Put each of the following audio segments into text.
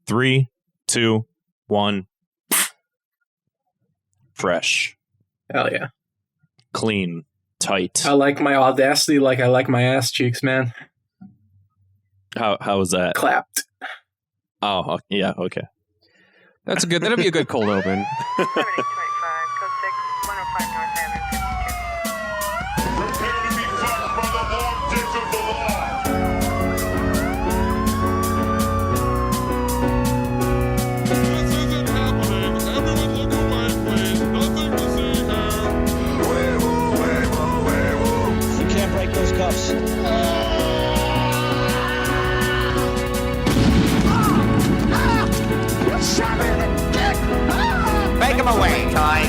3, 2, 1. Fresh. Hell yeah. Clean. Tight. I like my audacity like I like my ass cheeks, man. How was that? Clapped. Oh, yeah, okay. That'll be a good cold open. Make him away, Ty.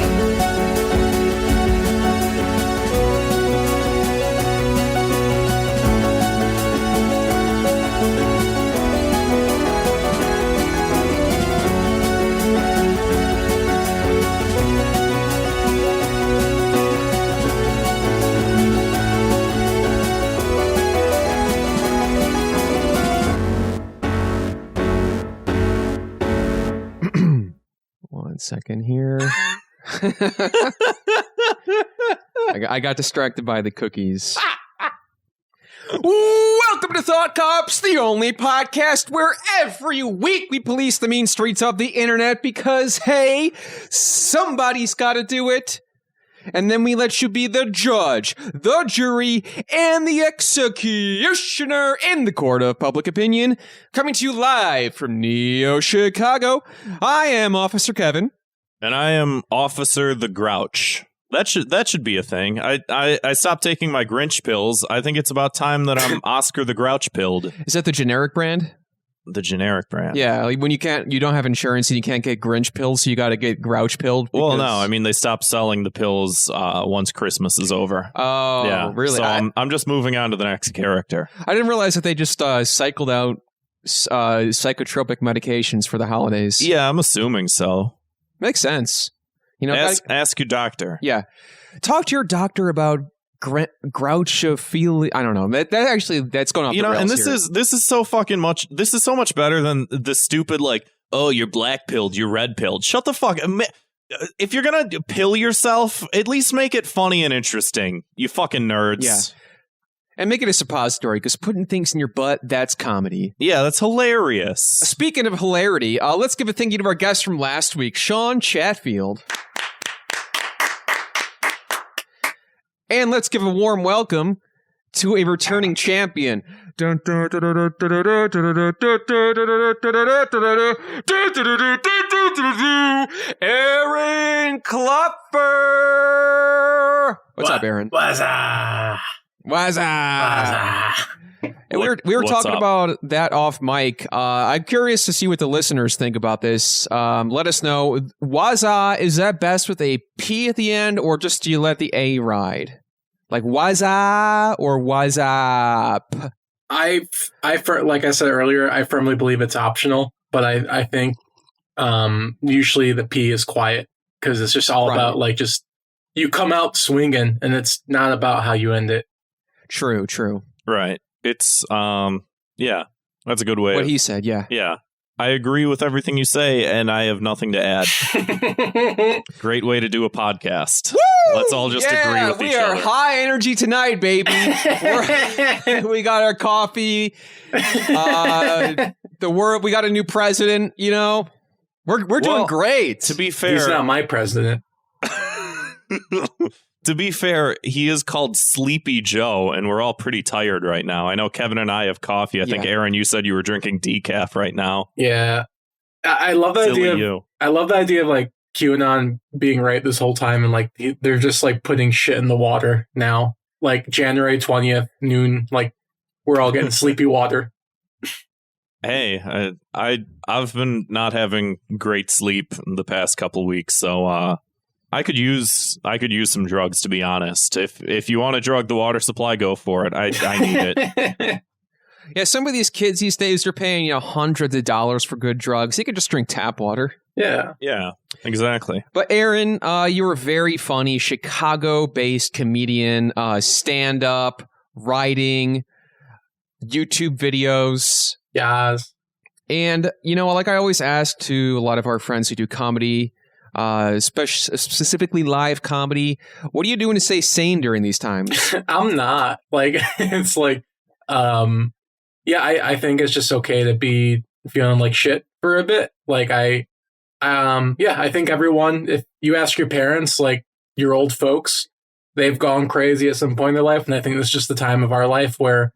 One second here. I got distracted by the cookies. Welcome to Thought Cops, the only podcast where every week we police the mean streets of the internet because, hey, somebody's got to do it. And then we let you be the judge, the jury, and the executioner in the court of public opinion. Coming to you live from Neo Chicago, I am Officer Kevin. And I am Officer the Grouch. That should be a thing. I stopped taking my Grinch pills. I think it's about time that I'm Oscar the Grouch pilled. Is that the generic brand? The generic brand. Yeah, like when you don't have insurance and you can't get Grinch pills, so you got to get Grouch pilled. Well, no, I mean they stopped selling the pills once Christmas is over. Oh, yeah, really? So I'm just moving on to the next character. I didn't realize that they just cycled out psychotropic medications for the holidays. Yeah, I'm assuming so. Makes sense. You know, ask your doctor. Yeah, talk to your doctor about grouchophilia. I don't know. That's going off. You know, and this is so fucking much. This is so much better than the stupid like, oh, you're black pilled, you're red pilled. Shut the fuck. If you're gonna pill yourself, at least make it funny and interesting. You fucking nerds. Yeah. And make it a suppository, because putting things in your butt, that's comedy. Yeah, that's hilarious. Speaking of hilarity, let's give a thank you to our guest from last week, Sean Chatfield. And let's give a warm welcome to a returning champion. Aaron Klopfer. What's up, Aaron? What's up? What's up? And we were talking about that off mic. I'm curious to see what the listeners think about this. Let us know. Waza, is that best with a P at the end, or just do you let the A ride? Like Waza or Wazap? Like I said earlier, I firmly believe it's optional, but I think usually the P is quiet because it's just all about like just you come out swinging, and it's not about how you end it. True. Right. It's, yeah, that's a good way. What he said, yeah. Yeah. I agree with everything you say, and I have nothing to add. Great way to do a podcast. Woo! Let's all just agree with each other. We are high energy tonight, baby. We got our coffee. We got a new president, you know. We're doing great. To be fair. He's not my president. To be fair, he is called Sleepy Joe, and we're all pretty tired right now. I know Kevin and I have coffee. I think, Aaron, you said you were drinking decaf right now. Yeah. I love the idea. I love the idea of like QAnon being right this whole time, and like they're just like putting shit in the water now. Like January 20th, noon, like we're all getting sleepy water. Hey, I've been not having great sleep in the past couple weeks, so I could use some drugs, to be honest. If you want to drug the water supply, go for it. I need it. Yeah, some of these kids these days are paying hundreds of dollars for good drugs. They could just drink tap water. Yeah, exactly. But Aaron, you're a very funny Chicago-based comedian, stand-up, writing, YouTube videos. Yes. And, like I always ask to a lot of our friends who do comedy, specifically live comedy, what are you doing to stay sane during these times? I'm not. It's I think it's just okay to be feeling like shit for a bit. I think everyone, if you ask your parents, your old folks, they've gone crazy at some point in their life. And I think this is just the time of our life where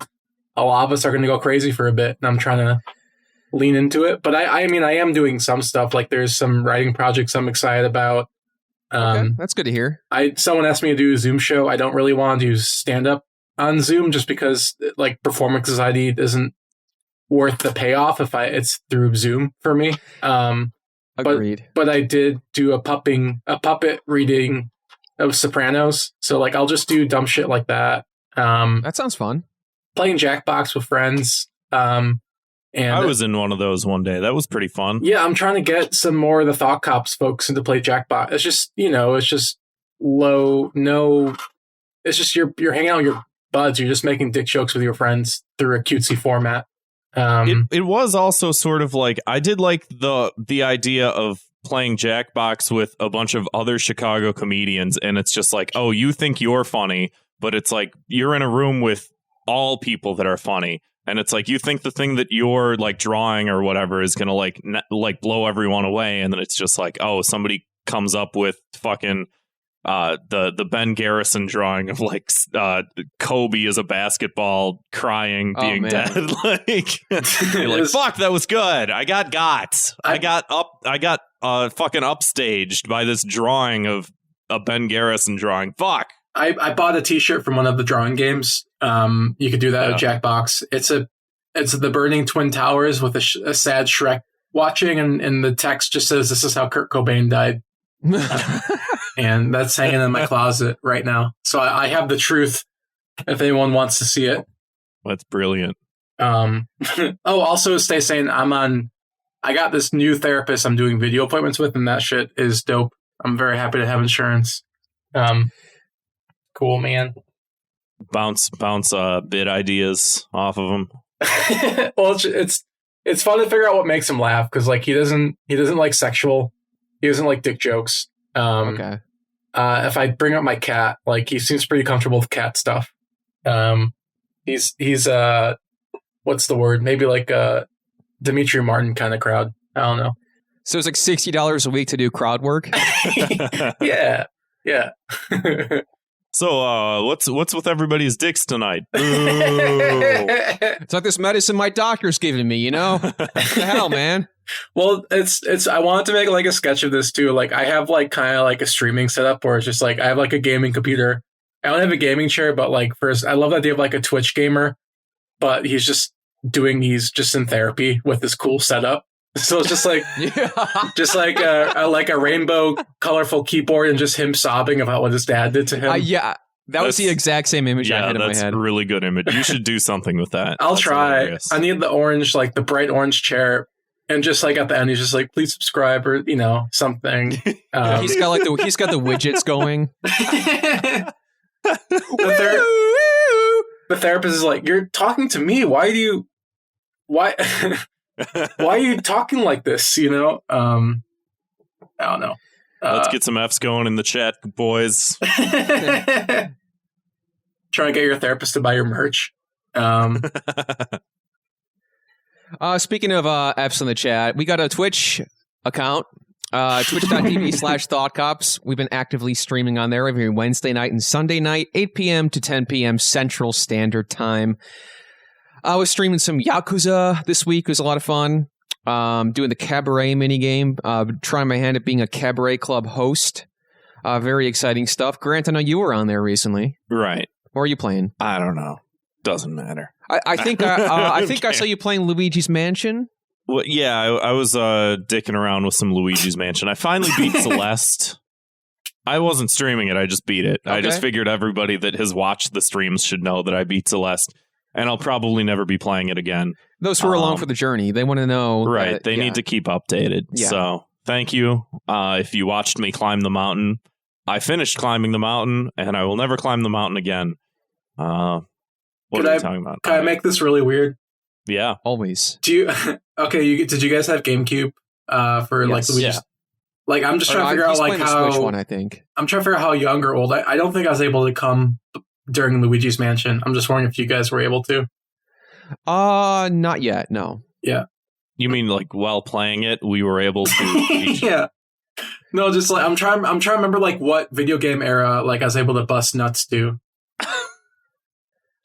a lot of us are going to go crazy for a bit. And I'm trying to lean into it. But I am doing some stuff. There's some writing projects I'm excited about. Okay, that's good to hear. Someone asked me to do a Zoom show. I don't really want to do stand-up on Zoom just because performance anxiety isn't worth the payoff if it's through Zoom for me. Agreed. But I did do a puppet reading of Sopranos. So I'll just do dumb shit like that. That sounds fun. Playing Jackbox with friends. And I was in one of those one day. That was pretty fun. Yeah, I'm trying to get some more of the Thought Cops folks into play Jackbox. It's just, it's just it's just you're hanging out with your buds. You're just making dick jokes with your friends through a cutesy format. It was also sort of I did the idea of playing Jackbox with a bunch of other Chicago comedians, and it's just oh, you think you're funny, but it's you're in a room with all people that are funny, and it's you think the thing that you're drawing or whatever is gonna blow everyone away, and then it's just oh, somebody comes up with fucking the Ben Garrison drawing of Kobe as a basketball crying, being dead. You're fuck, that was good. I got fucking upstaged by this drawing of a Ben Garrison drawing. Fuck. I bought a t-shirt from one of the drawing games. You could do that at Jackbox. It's the Burning Twin Towers with a sad Shrek watching, and the text just says, "This is how Kurt Cobain died." And that's hanging in my closet right now. So I have the truth if anyone wants to see it. That's brilliant. Also stay sane. I got this new therapist I'm doing video appointments with, and that shit is dope. I'm very happy to have insurance. Cool, man. Bounce bit ideas off of him. Well, it's fun to figure out what makes him laugh, because he doesn't like sexual. He doesn't like dick jokes. Okay. If I bring up my cat, he seems pretty comfortable with cat stuff. He's what's the word? Maybe a Dimitri Martin kind of crowd. I don't know. So it's $60 a week to do crowd work? Yeah. So, what's with everybody's dicks tonight? It's like this medicine my doctor's giving me, What the hell, man? Well, it's. I wanted to make a sketch of this too. I have kind of a streaming setup where it's just I have a gaming computer. I don't have a gaming chair, but first, I love the idea of a Twitch gamer, but he's just in therapy with this cool setup. So it's just just a rainbow colorful keyboard and just him sobbing about what his dad did to him. That was the exact same image I had in my head. That's a really good image. You should do something with that. I'll try. Hilarious. I need the orange, the bright orange chair. And just at the end, he's just please subscribe or, something. He's got the widgets going. The therapist is you're talking to me. Why are you talking like this? I don't know. Let's get some F's going in the chat, boys. Trying to get your therapist to buy your merch. Speaking of F's in the chat, we got a Twitch account, twitch.tv/thoughtcops. We've been actively streaming on there every Wednesday night and Sunday night, 8 p.m. to 10 p.m. Central Standard Time. I was streaming some Yakuza this week. It was a lot of fun. Doing the cabaret minigame, trying my hand at being a cabaret club host. Very exciting stuff. Grant, I know you were on there recently. Right. What are you playing? I don't know. Doesn't matter. I think I saw you playing Luigi's Mansion. Well, yeah, I was dicking around with some Luigi's Mansion. I finally beat Celeste. I wasn't streaming it. I just beat it. Okay. I just figured everybody that has watched the streams should know that I beat Celeste. And I'll probably never be playing it again. Those who are along for the journey, they want to know. Right. They need to keep updated. Yeah. So thank you. If you watched me climb the mountain, I finished climbing the mountain, and I will never climb the mountain again. What are you talking about? Can I make this really weird? Yeah. Always. Do you... Okay, did you guys have GameCube for like Luigi's? Yeah. Like, I'm just trying to figure out like how Switch one, I think. I'm trying to figure out how young or old. I don't think I was able to come during Luigi's Mansion. I'm just wondering if you guys were able to. Not yet. No. Yeah. You mean like while playing it, we were able to? Yeah. No, just like I'm trying to remember like what video game era like I was able to bust nuts to.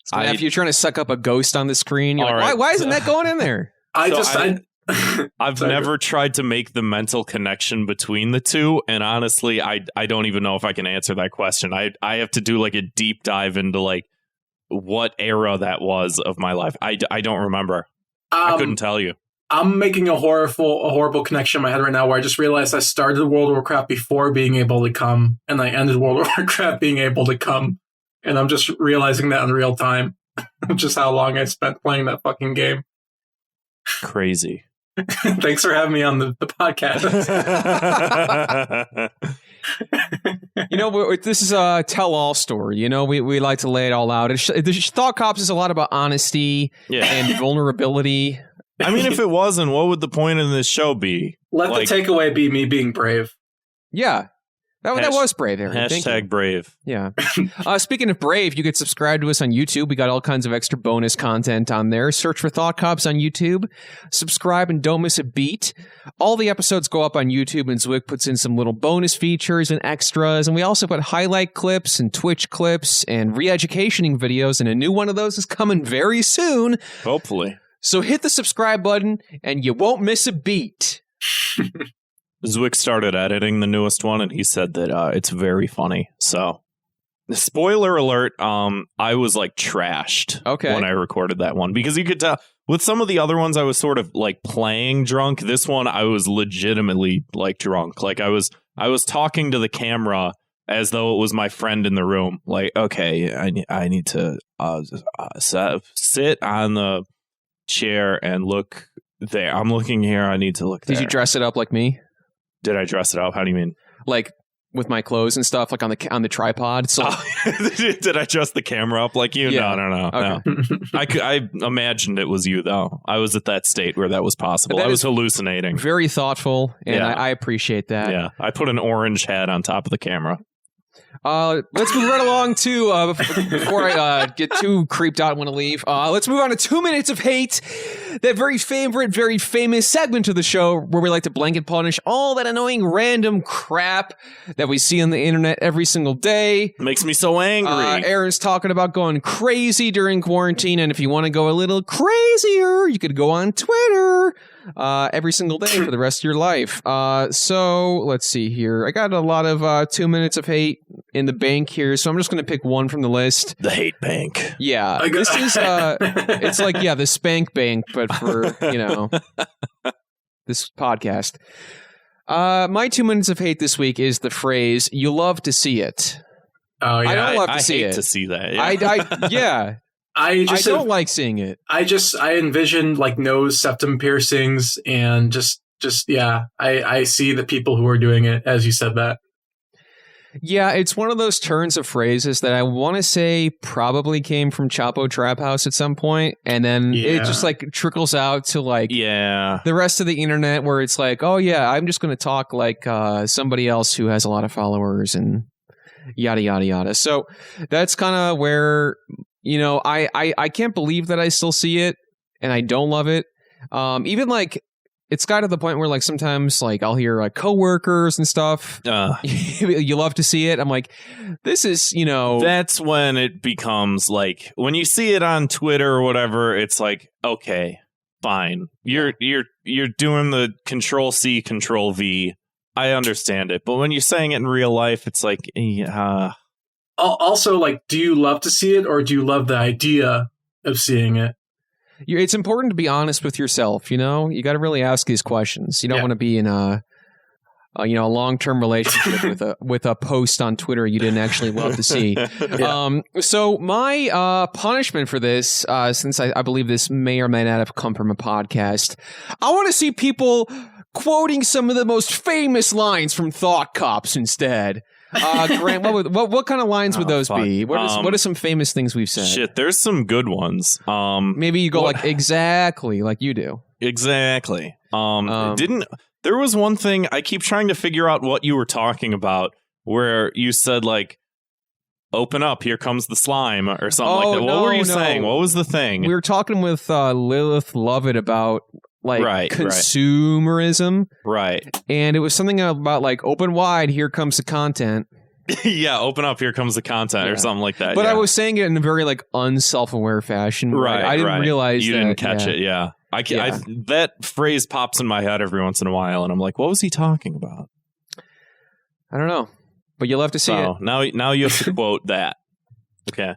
So if you're trying to suck up a ghost on the screen, you're like, right. why isn't that going in there? I've never tried to make the mental connection between the two, and honestly, I don't even know if I can answer that question. I have to do like a deep dive into like what era that was of my life. I don't remember. I couldn't tell you. I'm making a horrible connection in my head right now where I just realized I started World of Warcraft before being able to come, and I ended World of Warcraft being able to come, and I'm just realizing that in real time, just how long I spent playing that fucking game. Crazy. Thanks for having me on the podcast. This is a tell-all story. We like to lay it all out. The Thought Cops is a lot about honesty and vulnerability. I mean, if it wasn't, what would the point of this show be? Let the takeaway be me being brave. Yeah. That was brave, Aaron. Hashtag brave. Yeah. Speaking of brave, you could subscribe to us on YouTube. We got all kinds of extra bonus content on there. Search for Thought Cops on YouTube. Subscribe and don't miss a beat. All the episodes go up on YouTube, and Zwick puts in some little bonus features and extras. And we also put highlight clips and Twitch clips and re-educationing videos. And a new one of those is coming very soon. Hopefully. So hit the subscribe button, and you won't miss a beat. Zwick started editing the newest one, and he said that it's very funny. So, spoiler alert, I was like trashed when I recorded that one, because you could tell with some of the other ones I was sort of like playing drunk. This one I was legitimately like drunk. Like I was talking to the camera as though it was my friend in the room. Like, okay, I need to sit on the chair and look there. I'm looking here. I need to look there. Did you dress it up like me? Did I dress it up? How do you mean? Like with my clothes and stuff, like on the tripod. So did I dress the camera up like you? Yeah. No. Okay. I imagined it was you though. I was at that state where that was possible. I was hallucinating. Very thoughtful, and I appreciate that. Yeah, I put an orange hat on top of the camera. Let's move right along to before I get too creeped out and want to leave. Let's move on to 2 minutes of hate, that very favorite, very famous segment of the show where we like to blanket punish all that annoying random crap that we see on the internet every single day. Makes me so angry. Aaron's talking about going crazy during quarantine, and if you want to go a little crazier, you could go on Twitter every single day for the rest of your life. So let's see here. I got a lot of 2 minutes of hate in the bank here, so I'm just going to pick one from the list. The hate bank. Yeah, this is it's like the spank bank, but for this podcast. My 2 minutes of hate this week is the phrase "you love to see it." Oh yeah, I don't love to see hate it. To see that. Yeah. I don't like seeing it. I envision like nose septum piercings and just I see the people who are doing it as you said that. Yeah, it's one of those turns of phrases that I want to say probably came from Chapo Trap House at some point, and then it just like trickles out to like the rest of the internet where it's like, oh yeah, I'm just going to talk like somebody else who has a lot of followers and yada yada yada. So that's kind of where I can't believe that I still see it, and I don't love it. Even like it's got to the point where like sometimes like I'll hear like coworkers and stuff. You love to see it. I'm like, this is That's when it becomes like when you see it on Twitter or whatever. It's like, okay, fine. You're doing the Control-C, Control-V. I understand it, but when you're saying it in real life, it's like, Also, like, do you love to see it, or do you love the idea of seeing it? It's important to be honest with yourself. You got to really ask these questions. You don't want to be in a long-term relationship with a post on Twitter you didn't actually love to see. So my punishment for this, since I believe this may or may not have come from a podcast, I want to see people quoting some of the most famous lines from Thought Cops instead. Grant, what kind of lines would those be? What are some famous things we've said? Shit, there's some good ones. Maybe you go like exactly like you do. Exactly. There was one thing I keep trying to figure out what you were talking about, where you said like, "Open up, here comes the slime," or something like that. What were you saying? What was the thing? We were talking with Lilith Lovett about like consumerism, right? And it was something about like, "Open wide, here comes the content." Yeah, open up, here comes the content, or something like that. But I was saying it in a very like unself-aware fashion. Right. I didn't realize you didn't catch it. Yeah. That phrase pops in my head every once in a while, and I'm like, what was he talking about? I don't know, but you'll have to see it. Now you have to quote that. Okay.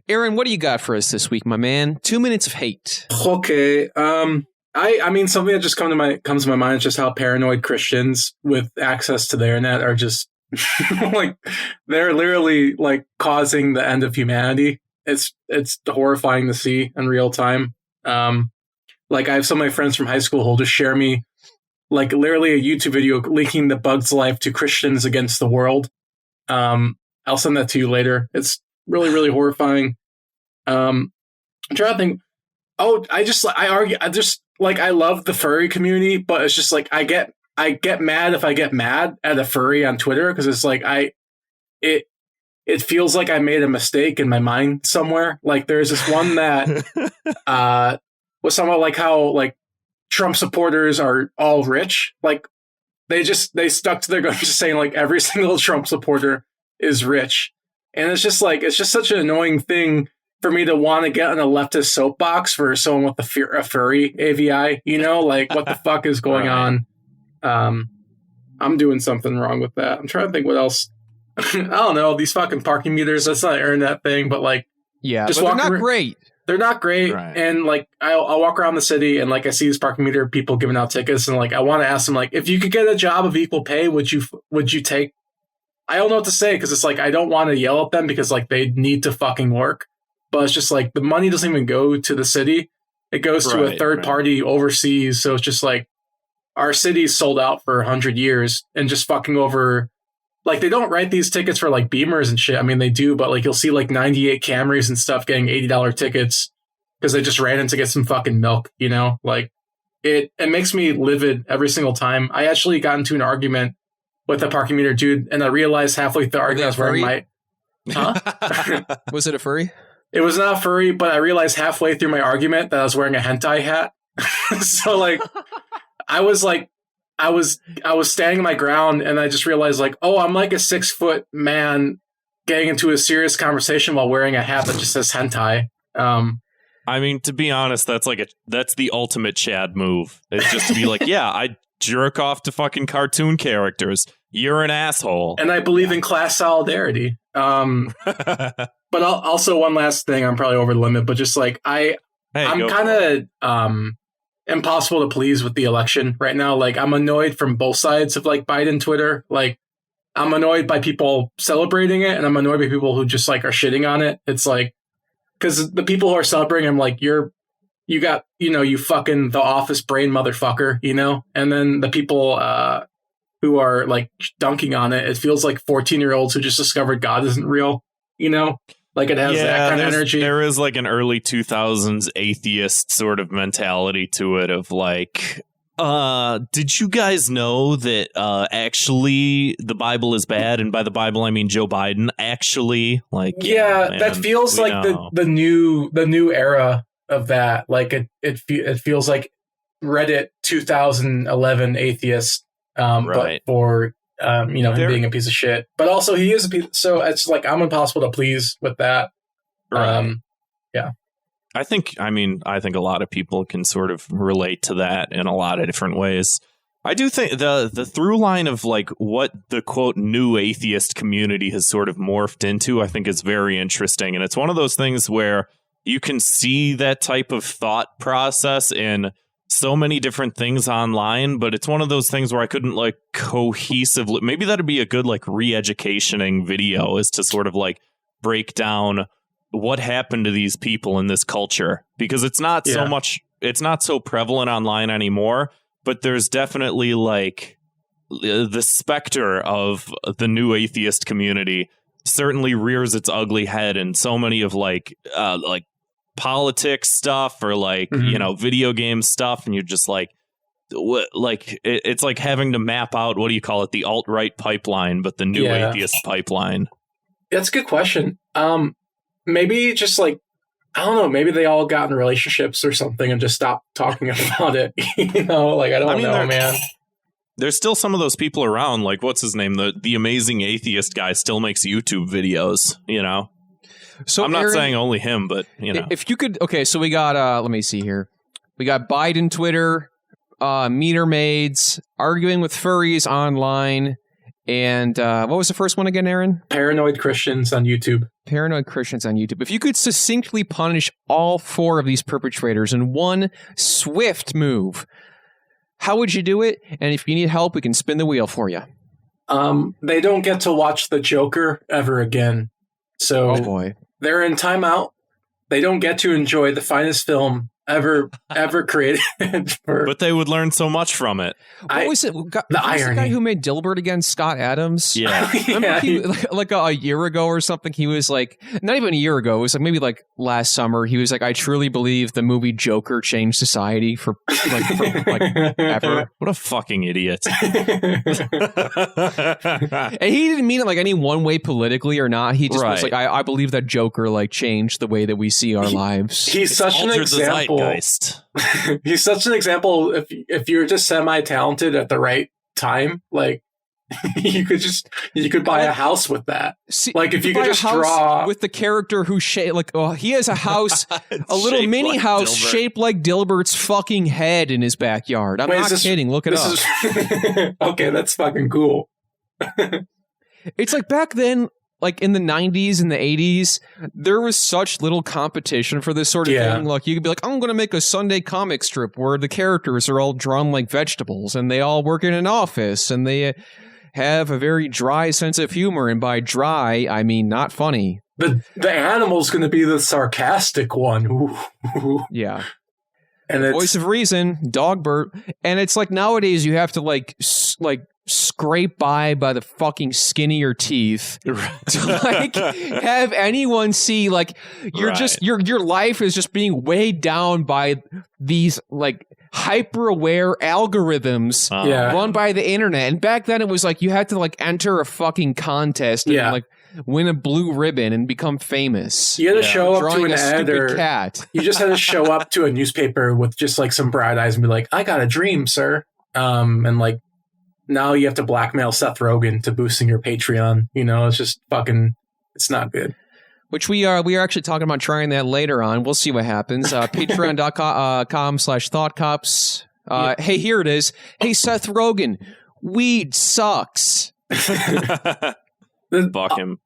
Aaron, what do you got for us this week, my man? 2 minutes of hate. Okay. I mean, something that just comes to my mind is just how paranoid Christians with access to the internet are just like, they're literally like causing the end of humanity. It's horrifying to see in real time. Like, I have some of my friends from high school who'll just share me like literally a YouTube video linking the Bug's Life to Christians against the world. I'll send that to you later. It's really, really horrifying. I'm trying to think. Oh, I love the furry community, but it's just like I get mad if I get mad at a furry on Twitter, because it's like it feels like I made a mistake in my mind somewhere. Like, there's this one that was somewhat like how like Trump supporters are all rich. Like, they stuck to their guns, just saying like every single Trump supporter is rich, and it's just such an annoying thing for me to want to get on a leftist soapbox for someone with a furry AVI. You know, like, what the fuck is going on? I'm doing something wrong with that. I'm trying to think what else. I don't know, these fucking parking meters. That's not an internet thing, but like, just but they're not great. They're not great. Right. And like, I'll walk around the city and like I see these parking meter people giving out tickets, and like I want to ask them like, if you could get a job of equal pay, would you take? I don't know what to say, because it's like I don't want to yell at them because like they need to fucking work, but it's just like the money doesn't even go to the city. It goes to a third party overseas. So it's just like our city's sold out for 100 years and just fucking over. Like, they don't write these tickets for like Beamers and shit. I mean, they do, but like you'll see like 98 Camrys and stuff getting $80 tickets because they just ran in to get some fucking milk, you know? Like, it makes me livid every single time. I actually got into an argument with a parking meter dude, and I realized halfway through the argument I was wearing my... Huh? Was it a furry? It was not furry, but I realized halfway through my argument that I was wearing a hentai hat. So like, I was standing my ground, and I just realized like, oh, I'm like a 6-foot man getting into a serious conversation while wearing a hat that just says hentai. I mean, to be honest, that's the ultimate Chad move. It's just to be like, yeah, I jerk off to fucking cartoon characters. You're an asshole. And I believe in class solidarity. But also one last thing, I'm probably over the limit, but just like I'm kind of impossible to please with the election right now. Like, I'm annoyed from both sides of like Biden Twitter. Like, I'm annoyed by people celebrating it, and I'm annoyed by people who just like are shitting on it. It's like, because the people who are celebrating, I'm like, you got, you know, you fucking the office brain motherfucker, you know? And then the people who are like dunking on it, it feels like 14-year-olds who just discovered God isn't real, you know? Like, it has that kind of energy. There is like an early 2000s atheist sort of mentality to it of like, did you guys know that actually the Bible is bad? And by the Bible, I mean Joe Biden. Actually, like, yeah, that feels like the new era of that. Like, it feels like Reddit 2011 atheist, but for him being a piece of shit. But also he is a piece. So it's like I'm impossible to please with that. Right. Yeah. I think a lot of people can sort of relate to that in a lot of different ways. I do think the through line of like what the quote new atheist community has sort of morphed into, I think is very interesting. And it's one of those things where you can see that type of thought process in so many different things online, but it's one of those things where I couldn't like cohesively, maybe that'd be a good like re-educationing video, is to sort of like break down what happened to these people in this culture, because it's not so prevalent online anymore, but there's definitely like the specter of the new atheist community certainly rears its ugly head in so many of like politics stuff or like, video game stuff. And you're just like, what? Like, it's like having to map out, what do you call it? The alt-right pipeline, but the new atheist pipeline. That's a good question. Maybe just like, I don't know, maybe they all got in relationships or something and just stopped talking about it. Like, I don't know, man. There's still some of those people around. Like, what's his name? The amazing atheist guy still makes YouTube videos, So I'm not saying only him, but, If you could, okay, so we got, let me see here. We got Biden Twitter, meter maids, arguing with furries online, and what was the first one again, Aaron? Paranoid Christians on YouTube. Paranoid Christians on YouTube. If you could succinctly punish all 4 of these perpetrators in one swift move, how would you do it? And if you need help, we can spin the wheel for you. They don't get to watch The Joker ever again. So they're in timeout. They don't get to enjoy the finest film ever created. But they would learn so much from it. What was it? The guy who made Dilbert against Scott Adams? Yeah. Remember he, like a year ago or something, he was like, not even a year ago, it was like maybe like last summer, he was like, I truly believe the movie Joker changed society for ever. What a fucking idiot. And he didn't mean it like any one way politically or not. He just was like, I believe that Joker like changed the way that we see our lives. He's such an example. He's such an example. If you're just semi-talented at the right time, like you could buy a house with that. See, like if you could just draw with the character who he has a house, a little mini house shaped like Dilbert's fucking head in his backyard. I'm not kidding. Look it up. Okay, that's fucking cool. It's like back then. Like in the 90s and the 80s, there was such little competition for this sort of thing. Like you could be like, I'm going to make a Sunday comic strip where the characters are all drawn like vegetables and they all work in an office and they have a very dry sense of humor. And by dry, I mean not funny. The animal's going to be the sarcastic one. Ooh. Yeah. And voice of reason, Dogbert. And it's like nowadays you have to like scrape by the fucking skin of your teeth to like have anyone see like you're just your life is just being weighed down by these like hyper aware algorithms run by the internet. And back then it was like you had to like enter a fucking contest and like win a blue ribbon and become famous. You had to show up to an ad or cat. You just had to show up to a newspaper with just like some bright eyes and be like, I got a dream, sir. And like now you have to blackmail Seth Rogen to boosting your Patreon. It's just fucking, it's not good. Which we are actually talking about trying that later on. We'll see what happens. Patreon.com/ThoughtCops. Hey, here it is. Hey, Seth Rogen, weed sucks. Fuck him.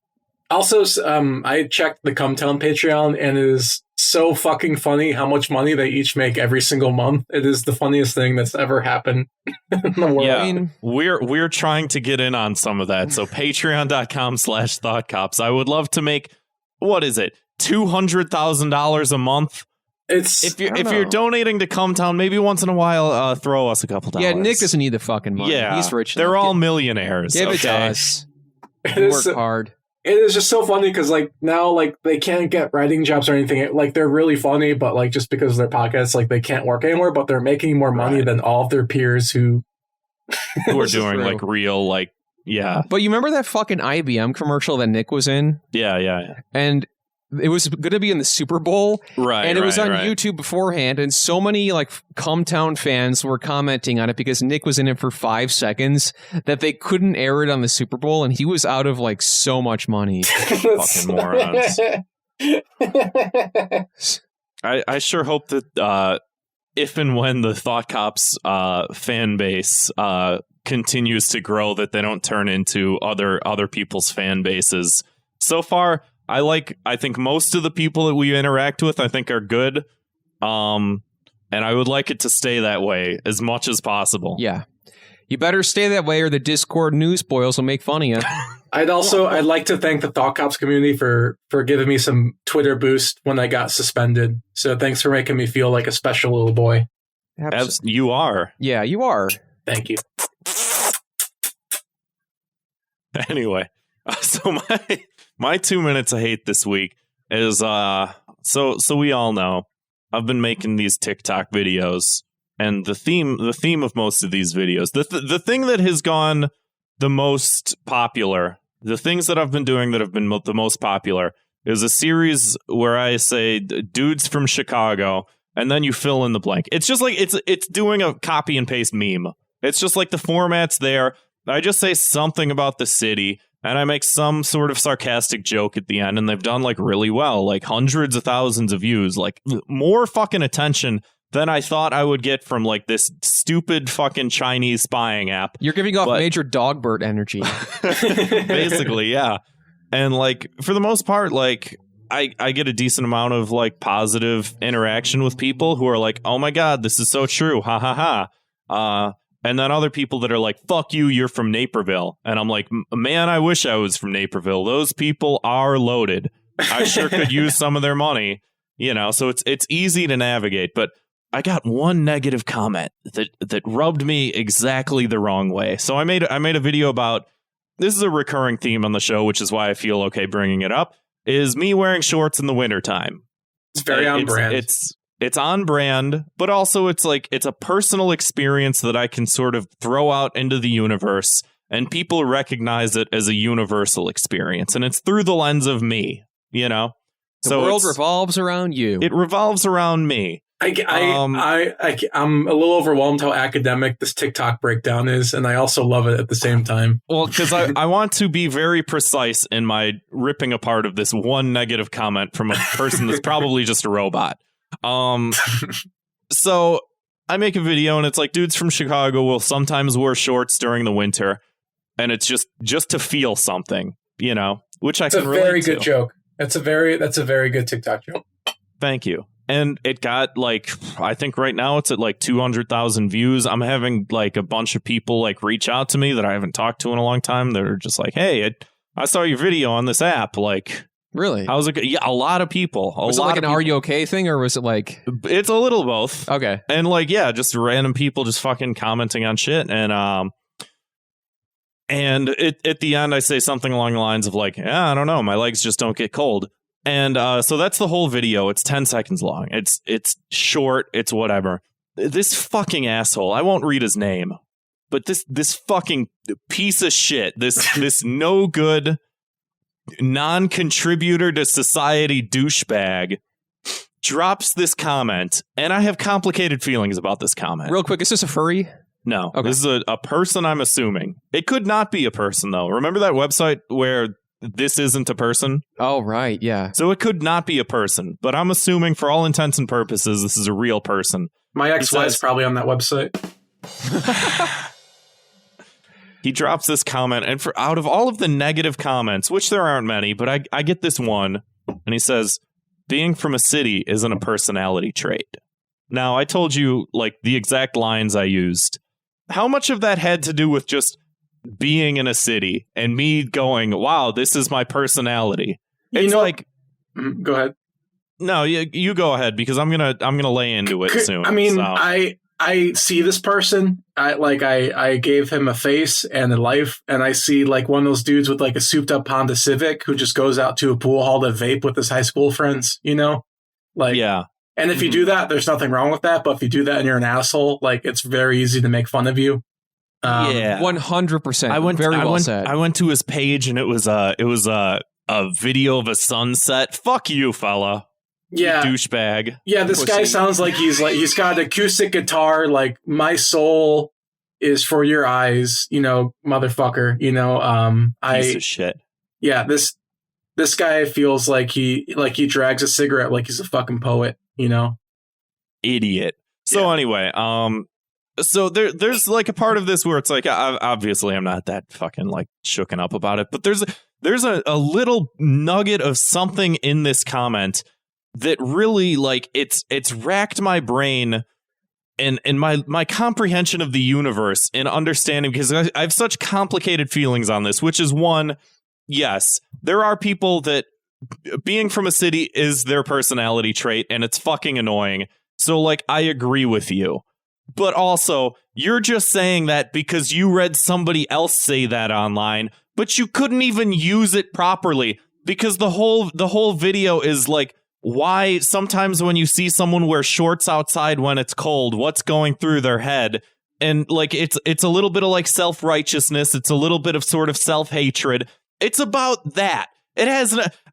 Also, I checked the Cumtown Patreon and it is so fucking funny how much money they each make every single month. It is the funniest thing that's ever happened in the world. Yeah, I mean, we're trying to get in on some of that. So patreon.com/ThoughtCops. I would love to make, what is it, $200,000 a month? If you're donating to Cumtown, maybe once in a while, throw us a couple dollars. Yeah, Nick doesn't need the fucking money. Yeah, he's rich. They're all millionaires. Give it to us. We work hard. It is just so funny because like now like they can't get writing jobs or anything. Like they're really funny, but like just because of their podcasts, like they can't work anymore. But they're making more money than all of their peers who are doing like real like But you remember that fucking IBM commercial that Nick was in? Yeah. And it was going to be in the Super Bowl, right? And it was on YouTube beforehand, and so many like Cumtown fans were commenting on it because Nick was in it for 5 seconds that they couldn't air it on the Super Bowl, and he was out of like so much money. Fucking morons. I sure hope that if and when the Thought Cops fan base continues to grow, that they don't turn into other people's fan bases. So far, I think most of the people that we interact with, I think, are good. And I would like it to stay that way as much as possible. Yeah. You better stay that way or the Discord news boils will make fun of you. I'd like to thank the Thought Cops community for giving me some Twitter boost when I got suspended. So thanks for making me feel like a special little boy. You are. Yeah, you are. Thank you. Anyway, so my 2 minutes of hate this week is so we all know I've been making these TikTok videos, and the theme of most of these videos, the thing that has gone the most popular, the things that I've been doing that have been the most popular is a series where I say dudes from Chicago, and then you fill in the blank. It's just like it's doing a copy and paste meme. It's just like the format's there. I just say something about the city, and I make some sort of sarcastic joke at the end, and they've done like really well, like hundreds of thousands of views, like more fucking attention than I thought I would get from like this stupid fucking Chinese spying app. You're giving off major Dogbert energy. Basically, yeah. And like for the most part, like I get a decent amount of like positive interaction with people who are like, oh my God, this is so true. Ha ha ha. And then other people that are like, fuck you, you're from Naperville. And I'm like, man, I wish I was from Naperville. Those people are loaded. I sure could use some of their money, you know, so it's easy to navigate. But I got one negative comment that rubbed me exactly the wrong way. So I made a video about, this is a recurring theme on the show, which is why I feel okay bringing it up, is me wearing shorts in the wintertime. It's very on brand. It's on brand, but also it's like it's a personal experience that I can sort of throw out into the universe, and people recognize it as a universal experience, and it's through the lens of me, you know? The world revolves around you. It revolves around me. I'm a little overwhelmed how academic this TikTok breakdown is, and I also love it at the same time. Well, because I want to be very precise in my ripping apart of this one negative comment from a person that's probably just a robot. So I make a video and it's like dudes from Chicago will sometimes wear shorts during the winter, and it's just to feel something, you know, which I can relate to. It's a very good joke. That's a very good TikTok joke. Thank you. And it got like, I think right now it's at like 200,000 views. I'm having like a bunch of people like reach out to me that I haven't talked to in a long time. That are just like, hey, I saw your video on this app. Like, really? How's it? Yeah, a lot of people. Was it like an "Are you okay" thing, or was it like? It's a little both. Okay. And like, yeah, just random people just fucking commenting on shit, and at the end I say something along the lines of like, yeah, I don't know, my legs just don't get cold, and so that's the whole video. It's 10 seconds long. It's short. It's whatever. This fucking asshole. I won't read his name, but this fucking piece of shit. This no good, non-contributor to society douchebag drops this comment, and I have complicated feelings about this comment. Real quick, is this a furry? No, okay. This is a person, I'm assuming. It could not be a person, though. Remember that website where this isn't a person? Oh, right, yeah. So it could not be a person, but I'm assuming for all intents and purposes, this is a real person. My ex-wife's probably on that website. He drops this comment, and for out of all of the negative comments, which there aren't many, but I get this one, and he says, being from a city isn't a personality trait. Now, I told you, like, the exact lines I used. How much of that had to do with just being in a city and me going, wow, this is my personality? It's like... Go ahead. No, you go ahead, because I'm gonna lay into it soon. I mean, so. I see this person. I gave him a face and a life, and I see like one of those dudes with like a souped up Honda Civic who just goes out to a pool hall to vape with his high school friends, you know? Like, yeah. And if you do that, there's nothing wrong with that. But if you do that and you're an asshole, like, it's very easy to make fun of you. Yeah, 100%. I went to his page, and it was a video of a sunset. Fuck you, fella. Yeah, douchebag. Yeah, this guy sounds like he's got an acoustic guitar. Like, my soul is for your eyes, you know, motherfucker. You know, piece of shit. Yeah, this guy feels like he drags a cigarette like he's a fucking poet. You know, idiot. So anyway, so there's like a part of this where it's like, obviously I'm not that fucking like shooken up about it, but there's a little nugget of something in this comment that really, like, it's racked my brain and my comprehension of the universe and understanding, because I have such complicated feelings on this, which is one, yes, there are people that being from a city is their personality trait, and it's fucking annoying. So, like, I agree with you. But also, you're just saying that because you read somebody else say that online, but you couldn't even use it properly. because the whole video is like, why sometimes when you see someone wear shorts outside when it's cold, what's going through their head? And like it's a little bit of like self-righteousness. It's a little bit of sort of self-hatred. It's about that.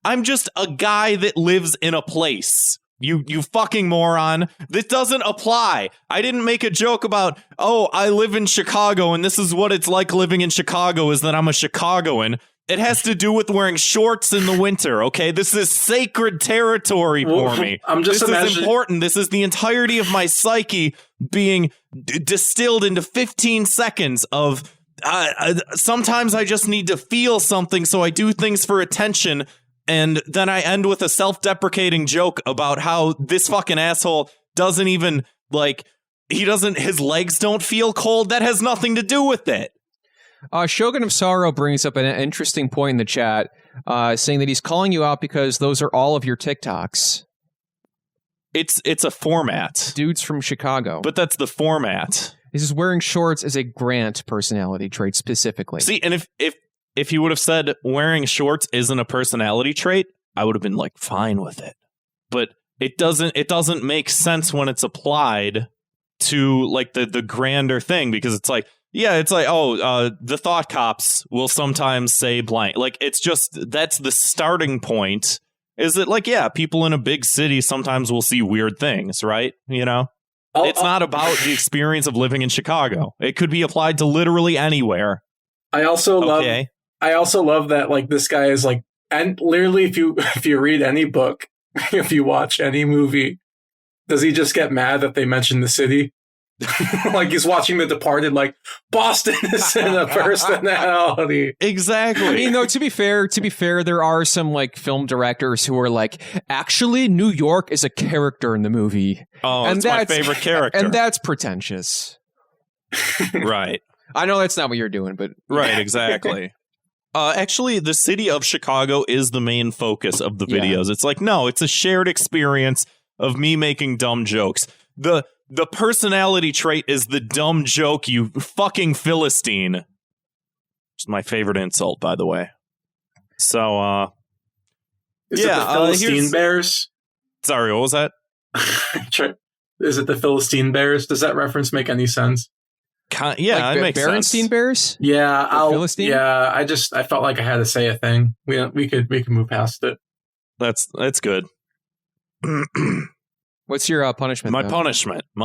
I'm just a guy that lives in a place. You fucking moron. This doesn't apply. I didn't make a joke about, oh, I live in Chicago and this is what it's like living in Chicago is that I'm a Chicagoan. It has to do with wearing shorts in the winter, okay? This is sacred territory for me. This is important. This is the entirety of my psyche being distilled into 15 seconds of sometimes I just need to feel something, so I do things for attention, and then I end with a self-deprecating joke about how this fucking asshole doesn't even, like, his legs don't feel cold. That has nothing to do with it. Shogun of Sorrow brings up an interesting point in the chat, saying that he's calling you out because those are all of your TikToks. It's a format. Dudes from Chicago. But that's the format. This is wearing shorts as a Grant personality trait specifically. See, and if you would have said wearing shorts isn't a personality trait, I would have been like fine with it. But it doesn't make sense when it's applied to like the grander thing, because it's like, yeah, it's like, the thought cops will sometimes say blank. Like, it's just, that's the starting point. Is that like, yeah, people in a big city sometimes will see weird things, right? You know? It's not about the experience of living in Chicago. It could be applied to literally anywhere. I also love that, like, this guy is like, and literally if you read any book, if you watch any movie, does he just get mad that they mention the city? Like he's watching The Departed, like, Boston is in a personality. Exactly. I mean, though, to be fair, there are some like film directors who are like, actually, New York is a character in the movie. Oh, and that's my favorite character. And that's pretentious. Right. I know that's not what you're doing, but right, exactly. Actually, the city of Chicago is the main focus of the videos. Yeah. It's like, no, it's a shared experience of me making dumb jokes. The personality trait is the dumb joke, you fucking Philistine. Which is my favorite insult, by the way. So, is it the Philistine Bears? Sorry, what was that? Is it the Philistine Bears? Does that reference make any sense? Yeah, like it makes sense. Berenstein Bears? Yeah, Philistine? Yeah. I felt like I had to say a thing. We could move past it. That's good. What's your punishment? My